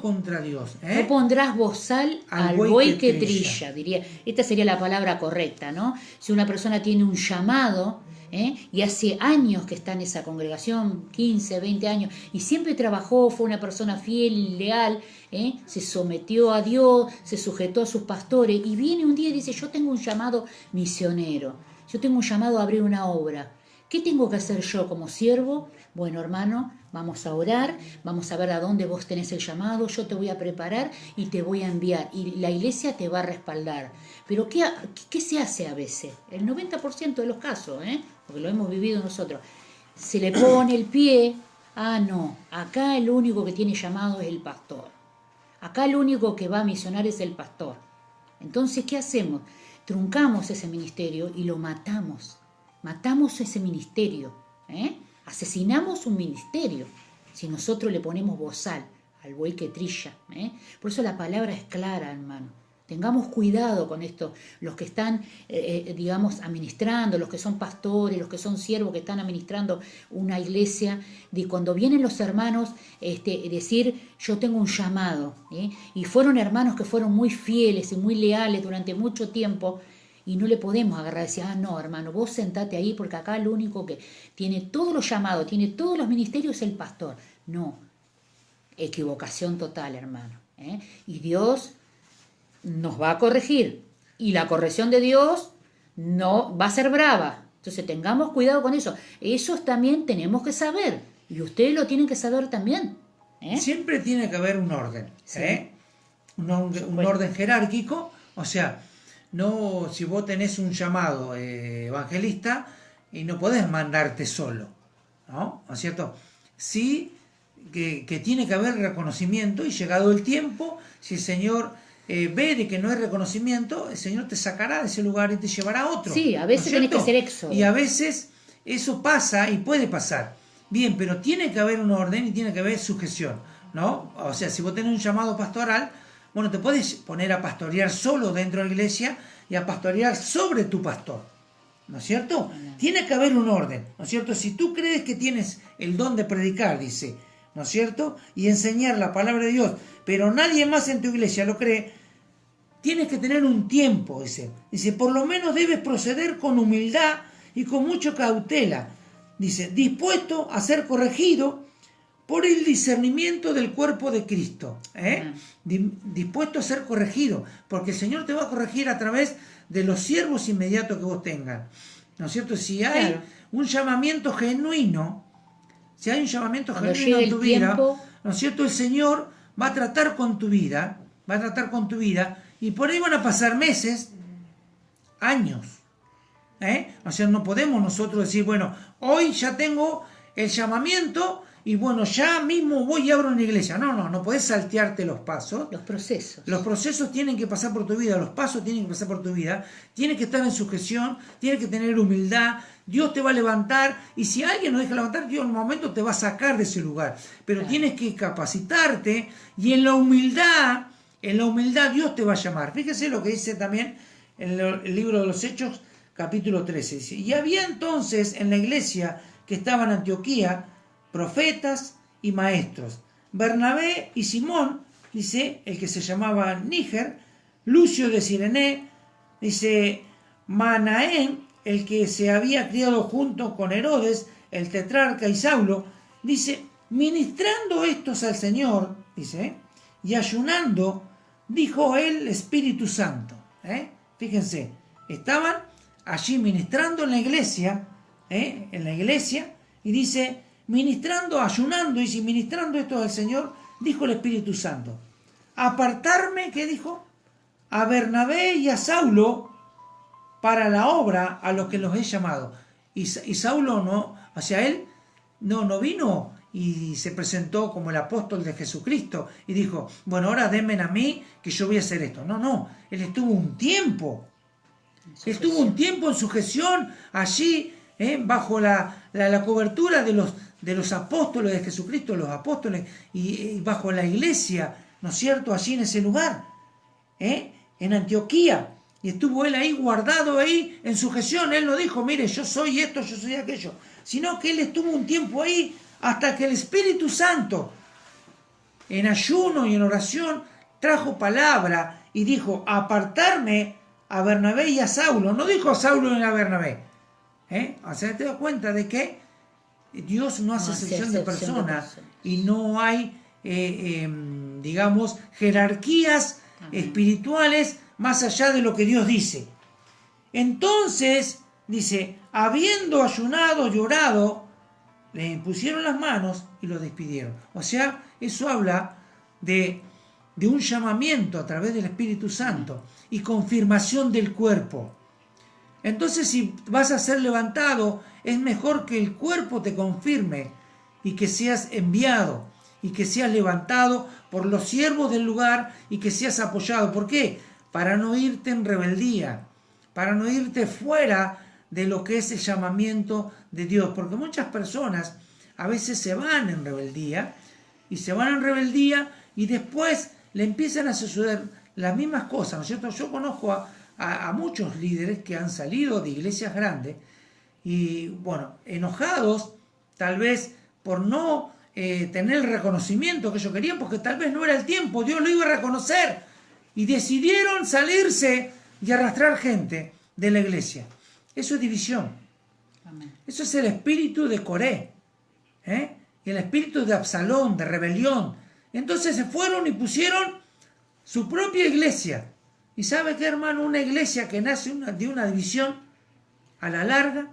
contra Dios. No pondrás bozal al buey que trilla, diría. Esta sería la palabra correcta, ¿no? Si una persona tiene un llamado, y hace años que está en esa congregación, 15, 20 años, y siempre trabajó, fue una persona fiel y leal, se sometió a Dios, se sujetó a sus pastores, y viene un día y dice, yo tengo un llamado misionero, yo tengo un llamado a abrir una obra. ¿Qué tengo que hacer yo como siervo? Bueno, hermano, vamos a orar, vamos a ver a dónde vos tenés el llamado, yo te voy a preparar y te voy a enviar, y la iglesia te va a respaldar. Pero ¿qué se hace a veces? El 90% de los casos, porque lo hemos vivido nosotros, se le pone el pie, no, acá el único que tiene llamado es el pastor, acá el único que va a misionar es el pastor. Entonces, ¿qué hacemos? Truncamos ese ministerio y lo matamos ese ministerio, asesinamos un ministerio si nosotros le ponemos bozal al buey que trilla. Por eso la palabra es clara, hermano. Tengamos cuidado con esto, los que están, digamos, administrando, los que son pastores, los que son siervos que están administrando una iglesia, de cuando vienen los hermanos, decir, yo tengo un llamado, y fueron hermanos que fueron muy fieles y muy leales durante mucho tiempo, y no le podemos agarrar y decir, no, hermano, vos sentate ahí porque acá el único que tiene todos los llamados, tiene todos los ministerios es el pastor. No, equivocación total, hermano. Y Dios nos va a corregir. Y la corrección de Dios no va a ser brava. Entonces tengamos cuidado con eso. Eso también tenemos que saber. Y ustedes lo tienen que saber también. Siempre tiene que haber un orden. Sí. Un orden jerárquico. O sea, no, si vos tenés un llamado evangelista y no podés mandarte solo, ¿no? ¿No es cierto? Sí que tiene que haber reconocimiento y llegado el tiempo, si el Señor ve de que no hay reconocimiento, el Señor te sacará de ese lugar y te llevará a otro. Sí, a veces ¿no tenés que hacer éxodo. Y a veces eso pasa y puede pasar. Bien, pero tiene que haber un orden y tiene que haber sujeción, ¿no? O sea, si vos tenés un llamado pastoral, bueno, te puedes poner a pastorear solo dentro de la iglesia y a pastorear sobre tu pastor, ¿no es cierto? Tiene que haber un orden, ¿no es cierto? Si tú crees que tienes el don de predicar, dice, ¿no es cierto? Y enseñar la palabra de Dios, pero nadie más en tu iglesia lo cree, tienes que tener un tiempo, dice. Dice, por lo menos debes proceder con humildad y con mucha cautela. Dice, dispuesto a ser corregido por el discernimiento del cuerpo de Cristo. Dispuesto a ser corregido, porque el Señor te va a corregir a través de los siervos inmediatos que vos tengas. ¿No es cierto? Si hay un llamamiento genuino, en tu vida, ¿no es cierto? El Señor va a tratar con tu vida, y por ahí van a pasar meses, años. O sea, no podemos nosotros decir, bueno, hoy ya tengo el llamamiento y bueno, ya mismo voy y abro una iglesia. No podés saltearte los pasos. Los procesos. Los procesos tienen que pasar por tu vida, los pasos tienen que pasar por tu vida, tienes que estar en sujeción, tienes que tener humildad, Dios te va a levantar y si alguien no deja levantar, Dios en un momento te va a sacar de ese lugar. Pero tienes que capacitarte y en la humildad Dios te va a llamar. Fíjese lo que dice también en el libro de los Hechos, capítulo 13. Dice, y había entonces en la iglesia que estaba en Antioquía profetas y maestros, Bernabé y Simón, dice, el que se llamaba Níger, Lucio de Cirené, dice, Manaén, el que se había criado junto con Herodes, el tetrarca y Saulo, dice, ministrando estos al Señor, dice, y ayunando, dijo el Espíritu Santo. Fíjense, estaban allí ministrando en la iglesia, y dice, ministrando, ayunando, y si ministrando esto al Señor, dijo el Espíritu Santo, apartarme, ¿qué dijo? A Bernabé y a Saulo para la obra a los que los he llamado. Y Saulo no, hacia él no vino y se presentó como el apóstol de Jesucristo y dijo, bueno, ahora denme a mí que yo voy a hacer esto. No, él estuvo un tiempo. Estuvo un tiempo en sujeción allí, bajo la cobertura de los apóstoles de Jesucristo, los apóstoles, y bajo la iglesia, ¿no es cierto?, allí en ese lugar, en Antioquía. Y estuvo él ahí guardado ahí en sujeción. Él no dijo, mire, yo soy esto, yo soy aquello, sino que él estuvo un tiempo ahí hasta que el Espíritu Santo, en ayuno y en oración, trajo palabra y dijo, apartarme a Bernabé y a Saulo. No dijo a Saulo ni a Bernabé. O sea, te das cuenta de que Dios no hace excepción de personas y no hay, digamos, jerarquías espirituales más allá de lo que Dios dice. Entonces, dice, habiendo ayunado, llorado, le impusieron las manos y lo despidieron. O sea, eso habla de un llamamiento a través del Espíritu Santo y confirmación del cuerpo. Entonces, si vas a ser levantado, es mejor que el cuerpo te confirme y que seas enviado y que seas levantado por los siervos del lugar y que seas apoyado. ¿Por qué? Para no irte en rebeldía, para no irte fuera de lo que es el llamamiento de Dios. Porque muchas personas a veces se van en rebeldía y después le empiezan a suceder las mismas cosas, ¿no es cierto? Yo conozco a muchos líderes que han salido de iglesias grandes y, bueno, enojados tal vez por no tener el reconocimiento que ellos querían, porque tal vez no era el tiempo, Dios lo iba a reconocer, y decidieron salirse y arrastrar gente de la iglesia. Eso es división. Amén. Eso es el espíritu de Coré, y el espíritu de Absalón, de rebelión. Entonces se fueron y pusieron su propia iglesia. ¿Y sabe qué, hermano? Una iglesia que nace de una división, a la larga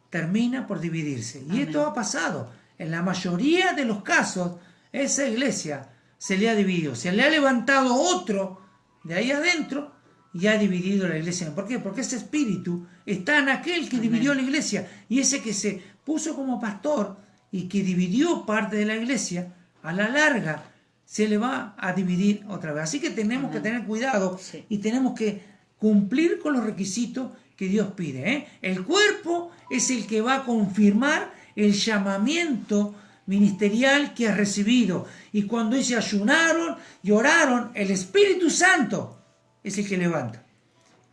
termina por dividirse. Y Amén. esto ha pasado. En la mayoría de los casos, esa iglesia se le ha dividido. Se le ha levantado otro de ahí adentro y ha dividido la iglesia. ¿Por qué? Porque ese espíritu está en aquel que dividió la iglesia. Y ese que se puso como pastor y que dividió parte de la iglesia, a la larga se le va a dividir otra vez. Así que tenemos que tener cuidado y tenemos que cumplir con los requisitos que Dios pide. El cuerpo es el que va a confirmar el llamamiento ministerial que has recibido. Y cuando dice ayunaron y oraron, el Espíritu Santo es el que levanta.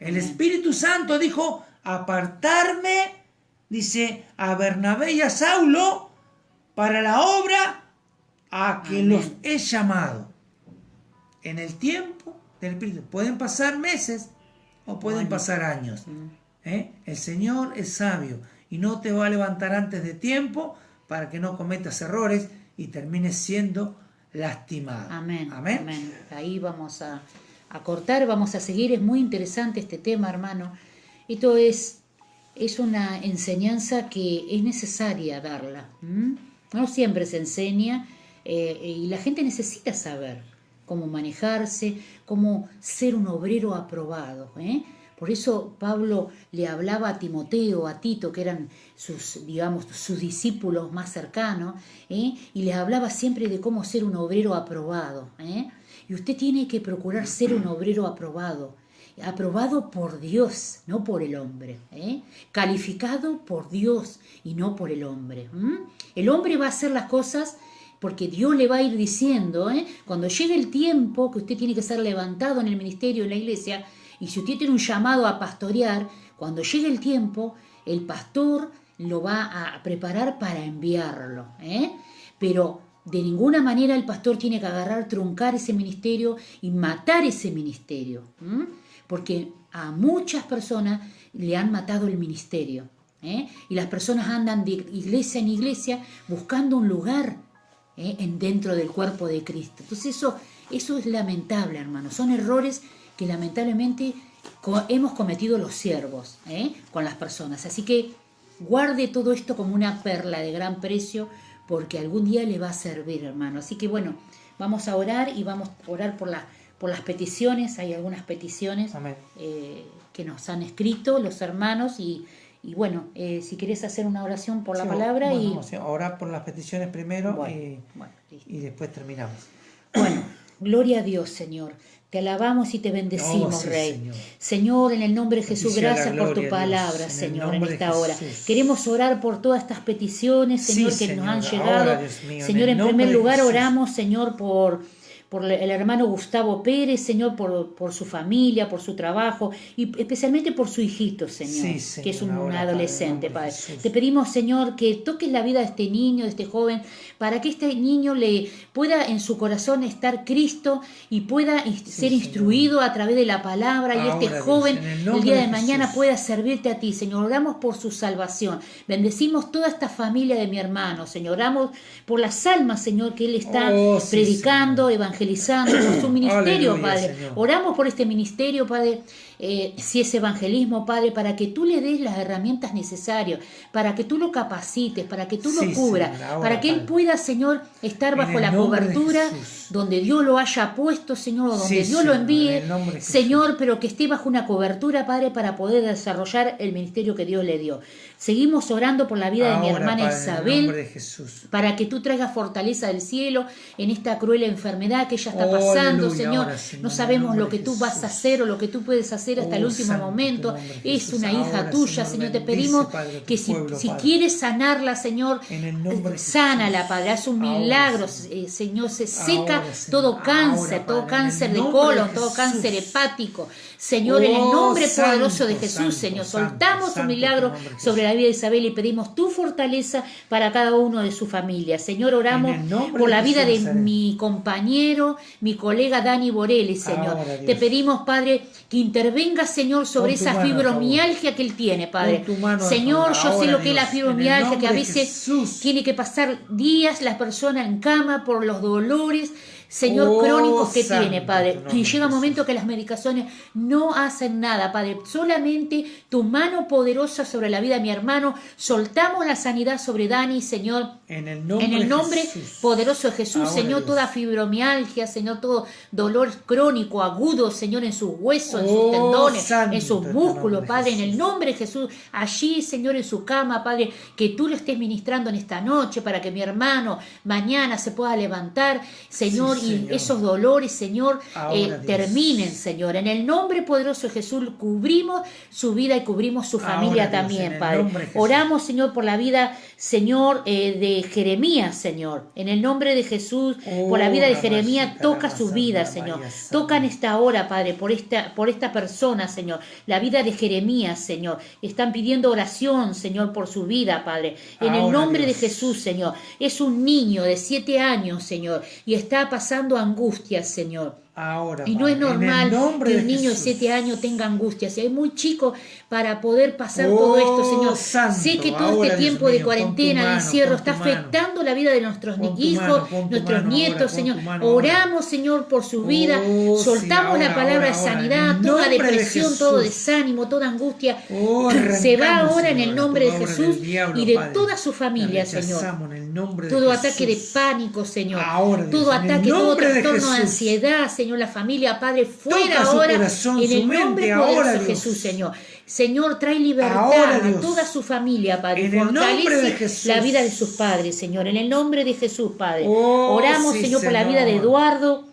El Espíritu Santo dijo, apartarme, dice, a Bernabé y a Saulo para la obra a que los he llamado. En el tiempo del Espíritu. Pueden pasar meses o pueden pasar años. El Señor es sabio y no te va a levantar antes de tiempo para que no cometas errores y termines siendo lastimado. Amén. Amén. Amén. Ahí vamos a cortar, vamos a seguir. Es muy interesante este tema, hermano. Esto es una enseñanza que es necesaria darla. No siempre se enseña y la gente necesita saber cómo manejarse, cómo ser un obrero aprobado. Por eso Pablo le hablaba a Timoteo, a Tito, que eran sus discípulos más cercanos, y les hablaba siempre de cómo ser un obrero aprobado. Y usted tiene que procurar ser un obrero aprobado por Dios, no por el hombre, calificado por Dios y no por el hombre. El hombre va a hacer las cosas porque Dios le va a ir diciendo, cuando llegue el tiempo que usted tiene que ser levantado en el ministerio, en la iglesia, y si usted tiene un llamado a pastorear, cuando llegue el tiempo, el pastor lo va a preparar para enviarlo. Pero de ninguna manera el pastor tiene que agarrar, truncar ese ministerio y matar ese ministerio. Porque a muchas personas le han matado el ministerio. Y las personas andan de iglesia en iglesia buscando un lugar dentro del cuerpo de Cristo. Entonces eso es lamentable, hermano. Son errores que lamentablemente hemos cometido los siervos con las personas. Así que guarde todo esto como una perla de gran precio, porque algún día le va a servir, hermano. Así que bueno, vamos a orar y vamos a orar por las peticiones. Hay algunas peticiones que nos han escrito los hermanos y bueno, si querés hacer una oración por la palabra. Bueno, vamos a orar por las peticiones primero y después terminamos. Bueno, gloria a Dios, Señor. Te alabamos y te bendecimos, Rey. Señor, en el nombre de Jesús, gracias por tu palabra, Señor, en esta hora. Queremos orar por todas estas peticiones, Señor, que nos han llegado. Señor, en primer lugar oramos, Señor, por el hermano Gustavo Pérez, Señor, por su familia, por su trabajo y especialmente por su hijito, Señor, que es un adolescente, Padre. Te pedimos, Señor, que toques la vida de este niño, de este joven, para que este niño le pueda en su corazón estar Cristo y pueda ser instruido a través de la palabra y este joven el día de mañana pueda servirte a ti, Señor. Oramos por su salvación. Bendecimos toda esta familia de mi hermano, Señor. Oramos por las almas, Señor, que él está predicando, evangelizando, por su ministerio, aleluya, Padre. Señor. Oramos por este ministerio, Padre, si es evangelismo, Padre, para que tú le des las herramientas necesarias, para que tú lo capacites, para que tú lo cubras, Señor, para que él pueda, Señor, estar bajo la cobertura donde Dios lo haya puesto, Señor, o donde Dios lo envíe, Señor, pero que esté bajo una cobertura, Padre, para poder desarrollar el ministerio que Dios le dio. Seguimos orando por la vida de mi hermana Padre, Isabel, para que tú traigas fortaleza del cielo en esta cruel enfermedad que ella está pasando, Señor. No sabemos lo que tú vas a hacer o lo que tú puedes hacer hacer hasta el último santo momento. nombre, Es Jesús. una hija Ahora, tuya, Señor, Señor. Te bendice, pedimos Padre, a tu que si pueblo, Padre. quieres sanarla, Señor, En el nombre de sánala, Jesús. Padre. Haz un Ahora, milagro, Señor. Señor. Se seca Ahora, Señor. todo cáncer, Ahora, todo Padre, en cáncer el de nombre de colon, todo Jesús. cáncer hepático. Señor, en el nombre Santo, poderoso de Jesús, santo, Señor. santo, Soltamos un santo milagro tu nombre, Jesús. sobre la vida de Isabel y pedimos tu fortaleza para cada uno de su familia. Señor, oramos En el nombre por de la vida Jesús, de Nazaret. mi compañero, mi colega Dani Borelli, Señor. Ahora, Dios. Te pedimos, Padre, que intervenga, Señor, sobre Pon tu esa mano a favor. fibromialgia que él tiene, Padre. Pon tu mano a Señor, favor. yo sé Ahora, lo que es la Dios, en el fibromialgia, que a nombre de veces Jesús. tiene que pasar días la persona en cama por los dolores, Señor, Oh, crónicos que santo tiene, Padre. tu nombre, Y llega un Jesús. momento que las medicaciones no hacen nada, Padre. Solamente tu mano poderosa sobre la vida de mi hermano. Soltamos la sanidad sobre Dani, Señor. En el nombre, En el nombre de Jesús. poderoso de Jesús, Ahora, Señor, Dios. toda fibromialgia, Señor, todo dolor crónico, agudo, Señor, en sus huesos, en sus Oh, tendones, santo en sus es tu músculos, nombre, Padre, en el Jesús. nombre de Jesús, allí, Señor, en su cama, Padre, que tú lo estés ministrando en esta noche para que mi hermano mañana se pueda levantar, Señor, Sí, y Señor. esos dolores, Señor, Ahora, Dios. terminen, Señor. En el nombre poderoso de Jesús, cubrimos su vida y cubrimos su Ahora, familia Dios, en también, el Padre. nombre de Jesús. Oramos, Señor, por la vida, Señor, de Jeremías, Señor. En el nombre de Jesús, por la vida de Jeremías, toca su vida, Señor. Toca en esta hora, Padre, por esta persona, Señor. La vida de Jeremías, Señor. Están pidiendo oración, Señor, por su vida, Padre. En el Ahora, nombre Dios. de Jesús, Señor. Es un niño de 7 años, Señor, y está pasando angustias, Señor. Ahora, Y no es Padre, en el normal nombre que de un niño de Jesús. 7 años tenga angustias. Y es muy chico para poder pasar todo esto, Señor. Santo, Sé que todo ahora, este Dios tiempo de mío, cuarentena, pon tu de mano, encierro, pon está tu mano. afectando la vida de nuestros Pon tu hijos, mano, pon tu nuestros mano nietos, ahora, pon Señor. tu mano ahora. Oramos, Señor, por su vida. Sí, Soltamos la ahora, palabra de ahora, sanidad, en el toda nombre de depresión, Jesús. todo desánimo, toda angustia. Oh, Se va arrancamos, ahora en Señor, el nombre de toda obra Jesús del diablo, y de Padre. toda su familia, La Señor. rechazamos en el nombre de Todo Jesús. ataque de pánico, Señor. Ahora, Dios, Todo en el ataque, todo nombre de trastorno de Jesús. ansiedad, Señor, la familia, Padre, fuera Toca su ahora corazón, en su el mente, nombre ahora, poderoso de Dios. Jesús, Señor. Señor, trae libertad Ahora, a Dios. toda su familia, Padre. En el nombre de Fortalece Jesús. la vida de sus padres, Señor. En el nombre de Jesús, Padre. Oh, Oramos, sí, Señor, por la vida de Señor. Eduardo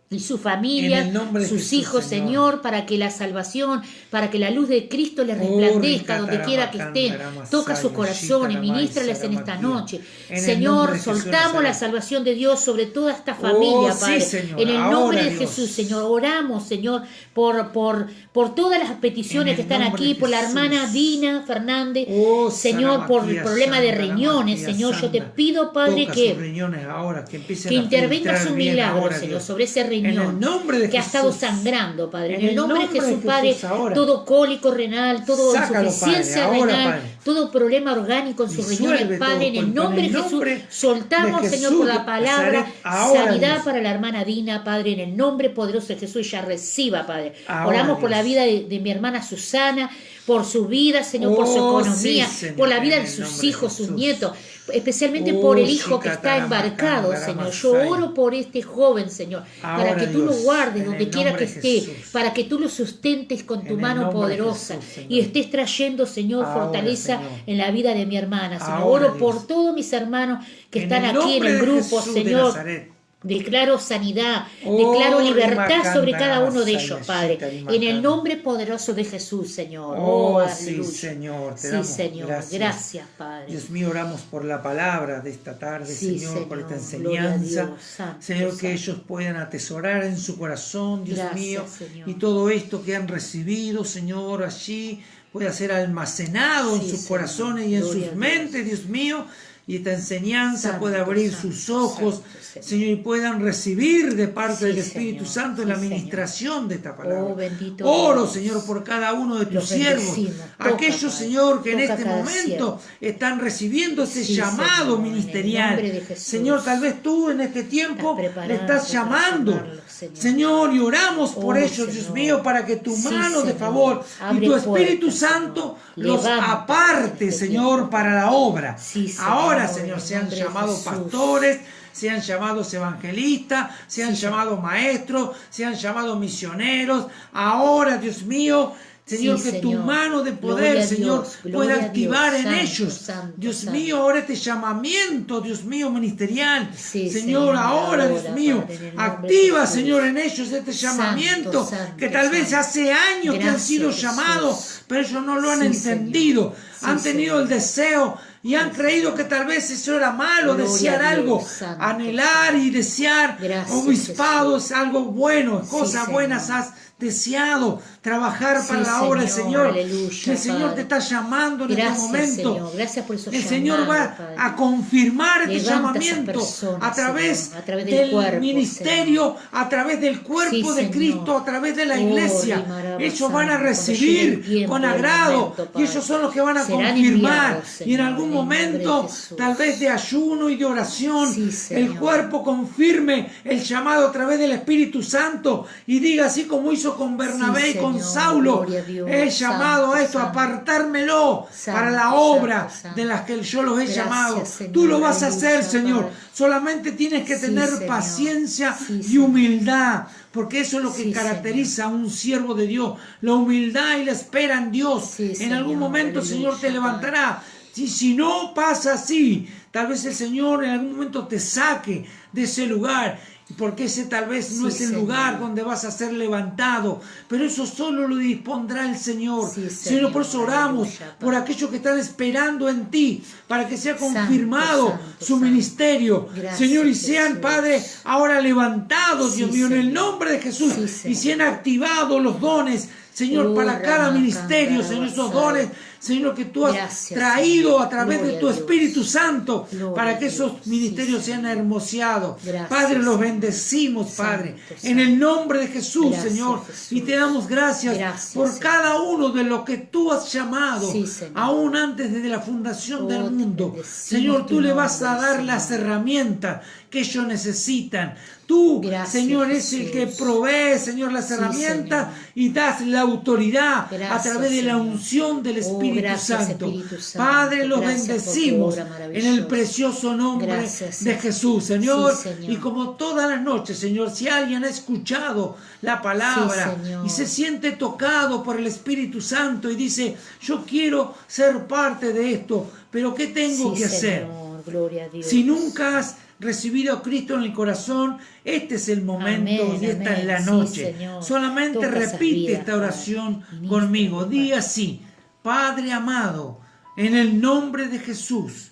y su familia, En el nombre de sus Jesús, hijos, Señor, para que la salvación, para que la luz de Cristo les resplandezca donde quiera que estén. Toca sus corazones, ministrales en esta noche. En el Señor, nombre de Jesús, soltamos la Nazaret. salvación de Dios sobre toda esta familia, sí, Padre. Señor. En el Ahora, nombre de Dios. Jesús, Señor, oramos, Señor, por todas las peticiones En que el están nombre aquí, de por la Jesús. hermana Dina Fernández, Oh, Señor, por el Saramaquia, problema de Santa, riñones, Saramaquia, Señor. Yo te Santa. pido, Padre, Toca que sus riñones ahora, que empiecen que a intervengas filtrar un bien milagro, ahora, Señor, Dios. sobre ese En riñón el nombre de que ha estado Jesús. sangrando, Padre. En En el nombre de Jesús, Jesús, Padre, ahora. todo cólico renal, todo Sácalo, insuficiencia Padre, ahora, renal, Padre. todo problema orgánico en sus Disuelve riñones, todo Padre. En el cuerpo, nombre en el de Jesús, nombre soltamos, de Señor, por Jesús la de palabra, Nazaret, ahora, sanidad Dios. para la hermana Dina, Padre. En el nombre poderoso de Jesús, ella reciba, Padre. Ahora, Oramos por Dios. la vida de mi hermana Susana, por su vida, Señor, por su Oh, economía, sí, Señor, por la vida en de el sus nombre de hijos, sus Jesús. nietos, especialmente Oh, por el hijo que chica, está embarcado, taramacanda, Señor. Yo ramasai. oro por este joven, Señor, para Ahora, que tú lo Dios, guardes en donde el quiera que nombre de esté, Jesús. para que tú lo sustentes con tu En el mano nombre de poderosa Jesús, Señor. y estés trayendo, Señor, Ahora, fortaleza Señor. en la vida de mi hermana, Señor. Ahora, Oro por Dios. todos mis hermanos que En están el aquí en nombre el de grupo, Jesús de Señor. Nazaret. Declaro sanidad, Oh, declaro libertad Rimacanda, sobre cada uno de Ramasai, ellos, Padre. Ashita, En el Rimacanda. nombre poderoso de Jesús, Señor. Oh, sí, aleluya. Señor, te Sí, damos Señor. Gracias, Padre. Dios mío, oramos por la palabra de esta tarde, Sí, Señor, por esta Señor. Gloria a enseñanza. Dios. Santo, Señor, que santo. ellos puedan atesorar en su corazón, Dios Gracias, mío, Señor. y todo esto que han recibido, Señor, allí pueda ser almacenado en Sí, sus Señor. corazones y en Gloria a sus Dios. mentes, Dios mío, y esta enseñanza Santo, pueda abrir santo, sus ojos, santo, Señor. Señor, y puedan recibir de parte Sí, del Espíritu Señor. Santo Sí, la Señor. administración de esta palabra. Oh, bendito Oro, Dios. Señor, por cada uno de tus Los siervos, bendecimos. Toca, aquellos, Padre. Señor, que en Toca este cada momento siervo. están recibiendo ese Sí, llamado Señor, en el ministerial. nombre de Jesús. Señor, tal vez tú en este tiempo Estás preparado le estás para llamando. llamarlos, Señor. Señor, y oramos por Oh, ellos, Dios Señor. mío, para que tu Sí, mano de Señor. favor Abre y tu Espíritu puertas, Santo Señor. los Levanta aparte, este Señor, tiempo. para la obra. Sí, Señor, Ahora, en Señor, el sean nombre de llamados Jesús. pastores, sean llamados evangelistas, sean Sí, llamados maestros, sean llamados misioneros. Ahora, Dios mío, Señor, Sí, que tu Señor. mano de Gloria poder, a Señor, Dios, pueda gloria a activar Dios. en Santo, ellos. santo, Dios santo. mío, ahora este llamamiento, Dios mío, ministerial. Sí, Señor, ahora, Dios mío, Padre, en el nombre de activa, Jesús. Señor, en ellos este llamamiento Santo, que tal vez santo. hace años que han Gracias, sido Jesús. llamados, pero ellos no lo han Sí, entendido. Señor. Han Sí, tenido el Señor. deseo y han creído que tal vez eso era malo, Gloria desear a Dios, algo, santo, anhelar santo. y desear Gracias, obispado es algo bueno, Sí, cosas Señor. buenas has deseado, trabajar Sí, para la obra del Señor, Señor. aleluya, Que el Señor Padre. te está llamando en Gracias, este momento. Señor. Gracias por esos El Señor llamados, va Padre. a confirmar este Levanta a esas llamamiento personas, a través, Señor, a través del del cuerpo, ministerio, a través del cuerpo Sí, de Señor. Cristo, a través de la Oh, iglesia. Rimaraba Ellos van a Santo, cuando llegue el recibir tiempo con y el agrado momento, y Padre. ellos son los que van a Serán confirmar. enviados, Y en Señor, algún en el nombre de momento, Jesús. tal vez de ayuno y de oración, Sí, el Señor. cuerpo confirme el llamado a través del Espíritu Santo y diga así como hizo con Bernabé y con Señor. Saulo. Gloria a Dios. He llamado Santo, a esto, a santo. apartármelo para la Santo, obra santo, santo. de las que yo los he Gracias, llamado. Señor. Tú lo vas a Aleluya, hacer, Señor. Padre. Solamente tienes que Sí, tener Señor. paciencia Sí, y Señor. humildad, porque eso es lo que Sí, caracteriza a un siervo de Dios, la humildad y la espera en Dios. Sí, En Señor. algún momento, Aleluya, Señor, te Padre. levantará. Si no pasa así, tal vez el Señor en algún momento te saque de ese lugar, porque ese tal vez no Sí, es el Señor. lugar donde vas a ser levantado, pero eso solo lo dispondrá el Señor. Sí, Señor, por eso Señor. oramos Aleluya, por Padre. aquellos que están esperando en ti, para que sea Santo, confirmado santo, su santo. ministerio. Gracias, Señor, y sean, Jesús. Padre, ahora levantados, Sí, Dios mío, en el Señor. nombre de Jesús, Sí, y Señor. sean activados los dones, Señor, para cada Rama, ministerio, Candara, Señor, esos Basara. dones, Señor, que tú has Gracias, traído Señor. a través de Gloria tu a Dios. Espíritu Santo, Gloria para a que esos Dios. ministerios Sí, sean Señor. hermoseados. Gracias, Padre, los Señor. bendecimos, Padre, Santo, en el santo. nombre de Jesús, Gracias, Señor, Jesús. y te damos gracias, Gracias, por Señor. cada uno de los que tú has llamado, Sí, Señor. aún antes de la fundación Oh, del te mundo. bendecimos Señor, tu tú le vas a nombre, dar Señor. las herramientas que ellos necesitan. Tú, Gracias, Señor, es el que Jesús. provee, Señor, las Sí, herramientas Señor. y das la autoridad a Gracias, través de la Señor. unción del Oh, Espíritu gracias, Santo. Espíritu Santo. Padre, los Gracias por tu bendecimos obra en maravillosa. el precioso nombre Gracias, de Señor. Jesús, Señor. Sí, Señor. Y como todas las noches, Señor, si alguien ha escuchado la palabra Sí, Señor. y se siente tocado por el Espíritu Santo y dice, yo quiero ser parte de esto, pero ¿qué tengo Sí, que hacer? Señor. Gloria a Dios. Si nunca has recibido a Cristo en el corazón, este es el momento Amén, y esta amén. es la Sí, noche. Señor. Solamente Toca esas repite vidas, esta Padre. oración Ministra, conmigo. Padre. Di así, Padre amado, en el nombre de Jesús,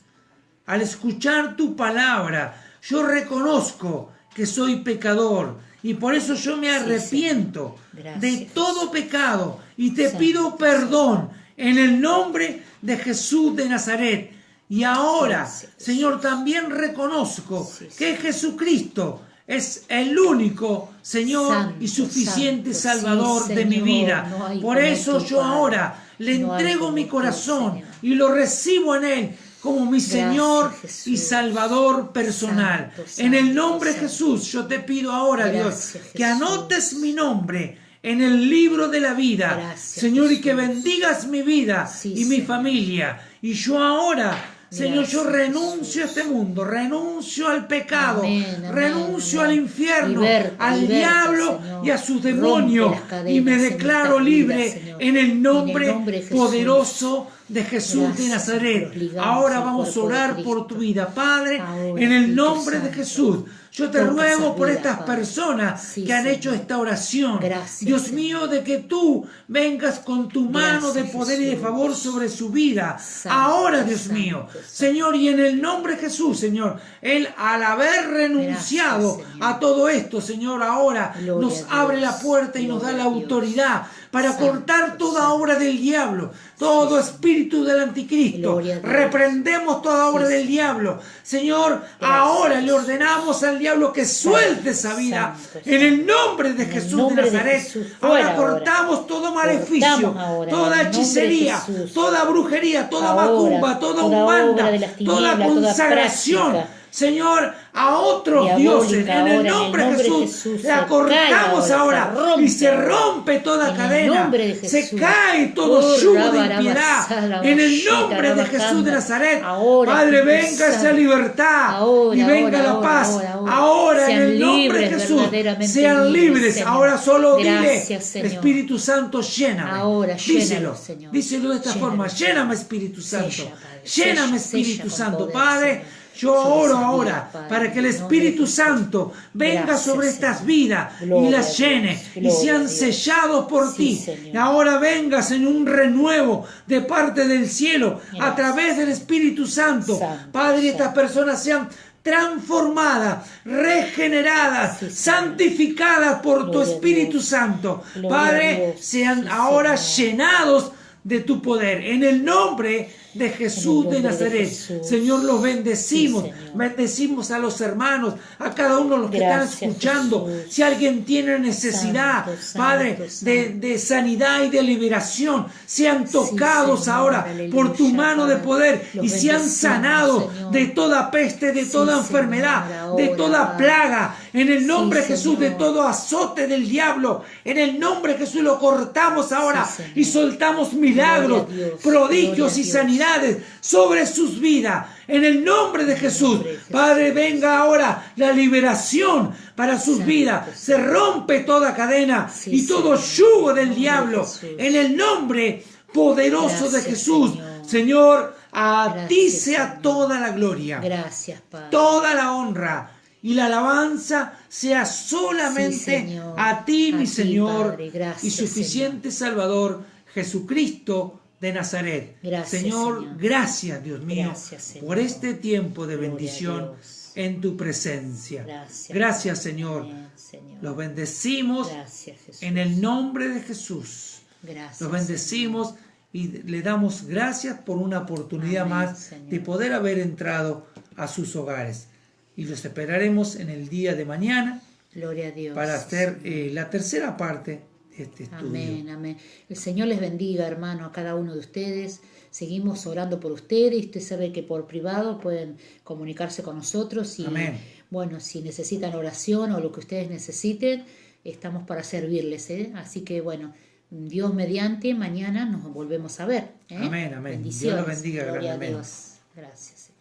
al escuchar tu palabra, yo reconozco que soy pecador y por eso yo me arrepiento Gracias, de Jesús. todo pecado y te Santo, pido perdón en el nombre de Jesús de Nazaret. Y ahora, Gracias, Señor, también reconozco Sí, que Jesucristo es el único Señor Santo, y suficiente santo, Salvador sí, de mi Señor, vida. no hay Por como eso tú, yo Padre. ahora le No hay entrego como mi tú, corazón Señor. y lo recibo en Él como mi Señor Jesús. y Salvador personal. Santo, En el santo, nombre de santo. Jesús yo te pido ahora, Dios, Gracias, que Jesús. anotes mi nombre en el libro de la vida, Gracias, Señor, y que Jesús. bendigas mi vida Sí, y mi Señor. familia. Y yo ahora, Señor, yo Gracias, renuncio a este mundo, renuncio al pecado, Amén, amén, renuncio amén. al infierno, Liberta, al liberta, diablo Señor. y a sus Rompe demonios. las cadenas Y me en declaro estas libre vidas, Señor. en el nombre, En el nombre de Jesús. poderoso de Jesús Gracias, de Nazaret. los ligamos Ahora al vamos a cuerpo de orar por Cristo. tu vida, Padre, Ahora, en el Espíritu nombre de Santo. Jesús. Yo te Toca ruego esas por vidas, estas Padre. personas Sí, que han Señor. hecho esta oración. Gracias, Dios Señor. mío, de que tú vengas con tu mano de Gracias, poder y de Jesús. favor sobre su vida. Santo, Ahora, Dios santo, mío, santo. Señor, y en el nombre de Jesús, Señor, Él al haber renunciado Gracias, Señor. a todo esto, Señor, ahora Gloria nos a abre Dios. la puerta y nos da Gloria la a Dios. autoridad para Santo, cortar toda santo. obra del diablo, todo espíritu del anticristo. Gloria a Dios. Reprendemos toda obra Sí, del Señor. diablo. Señor, Gracias, ahora le Jesús. ordenamos al diablo que suelte esa vida santo, en el santo. nombre de En el Jesús de nombre de Nazaret. Jesús, Ahora fuera cortamos todo maleficio, Cortamos ahora, en toda el nombre de hechicería, Jesús. toda brujería, toda Ahora, macumba, toda toda umbanda, obra de las toda tinieblas, toda consagración. práctica Señor, a otros dioses. En el nombre de Jesús, la cortamos ahora y se rompe toda cadena. Se cae todo yugo de impiedad. En el nombre de Jesús de Nazaret, Padre, venga esa libertad y venga la paz. Ahora, en el nombre de Jesús, sean libres. Ahora solo dile, Espíritu Santo, lléname. Ahora, díselo, díselo de esta forma, lléname, Espíritu Santo. Lléname, Espíritu Santo. Padre, yo oro ahora para que el Espíritu Santo venga sobre estas vidas y las llene y sean sellados por ti. Y ahora vengas en un renuevo de parte del cielo a través del Espíritu Santo. Padre, estas personas sean transformadas, regeneradas, santificadas por tu Espíritu Santo. Padre, sean ahora llenados de tu poder. En el nombre de Jesús de Nazaret, Señor, los bendecimos. Bendecimos a los hermanos, a cada uno de los que están escuchando. Si alguien tiene necesidad, Padre, de sanidad y de liberación, sean tocados ahora por tu mano de poder y sean sanados de toda peste, de toda enfermedad, de toda plaga. En el nombre de Jesús, de todo azote del diablo, en el nombre de Jesús lo cortamos ahora y soltamos milagros, prodigios y sanidades sobre sus vidas. En el nombre de Jesús, Padre, venga ahora la liberación para sus vidas. Se rompe toda cadena y todo yugo del diablo. En el nombre poderoso de Jesús, Señor, a ti sea toda la gloria. Gracias, Padre. Toda la honra y la alabanza sea solamente a ti, mi Señor, y suficiente Salvador, Jesucristo de Nazaret. Gracias, Señor, gracias, Dios mío, gracias, Señor, por este tiempo de Gloria bendición en tu presencia. Gracias, Señor. Amén, Señor. Los bendecimos Gracias, en el nombre de Jesús. Gracias, Los bendecimos y le damos gracias por una oportunidad Amén, más Señor, de poder haber entrado a sus hogares. Y los esperaremos en el día de mañana Gloria a Dios, para hacer la tercera parte de este estudio. Amén, amén. El Señor les bendiga, hermano, a cada uno de ustedes. Seguimos orando por ustedes. Usted sabe que por privado pueden comunicarse con nosotros. Y, Amén. bueno, si necesitan oración o lo que ustedes necesiten, estamos para servirles. Así que, bueno, Dios mediante, mañana nos volvemos a ver. Amén, amén. Bendiciones. Dios los bendiga Gloria grandemente. a Dios. Gracias.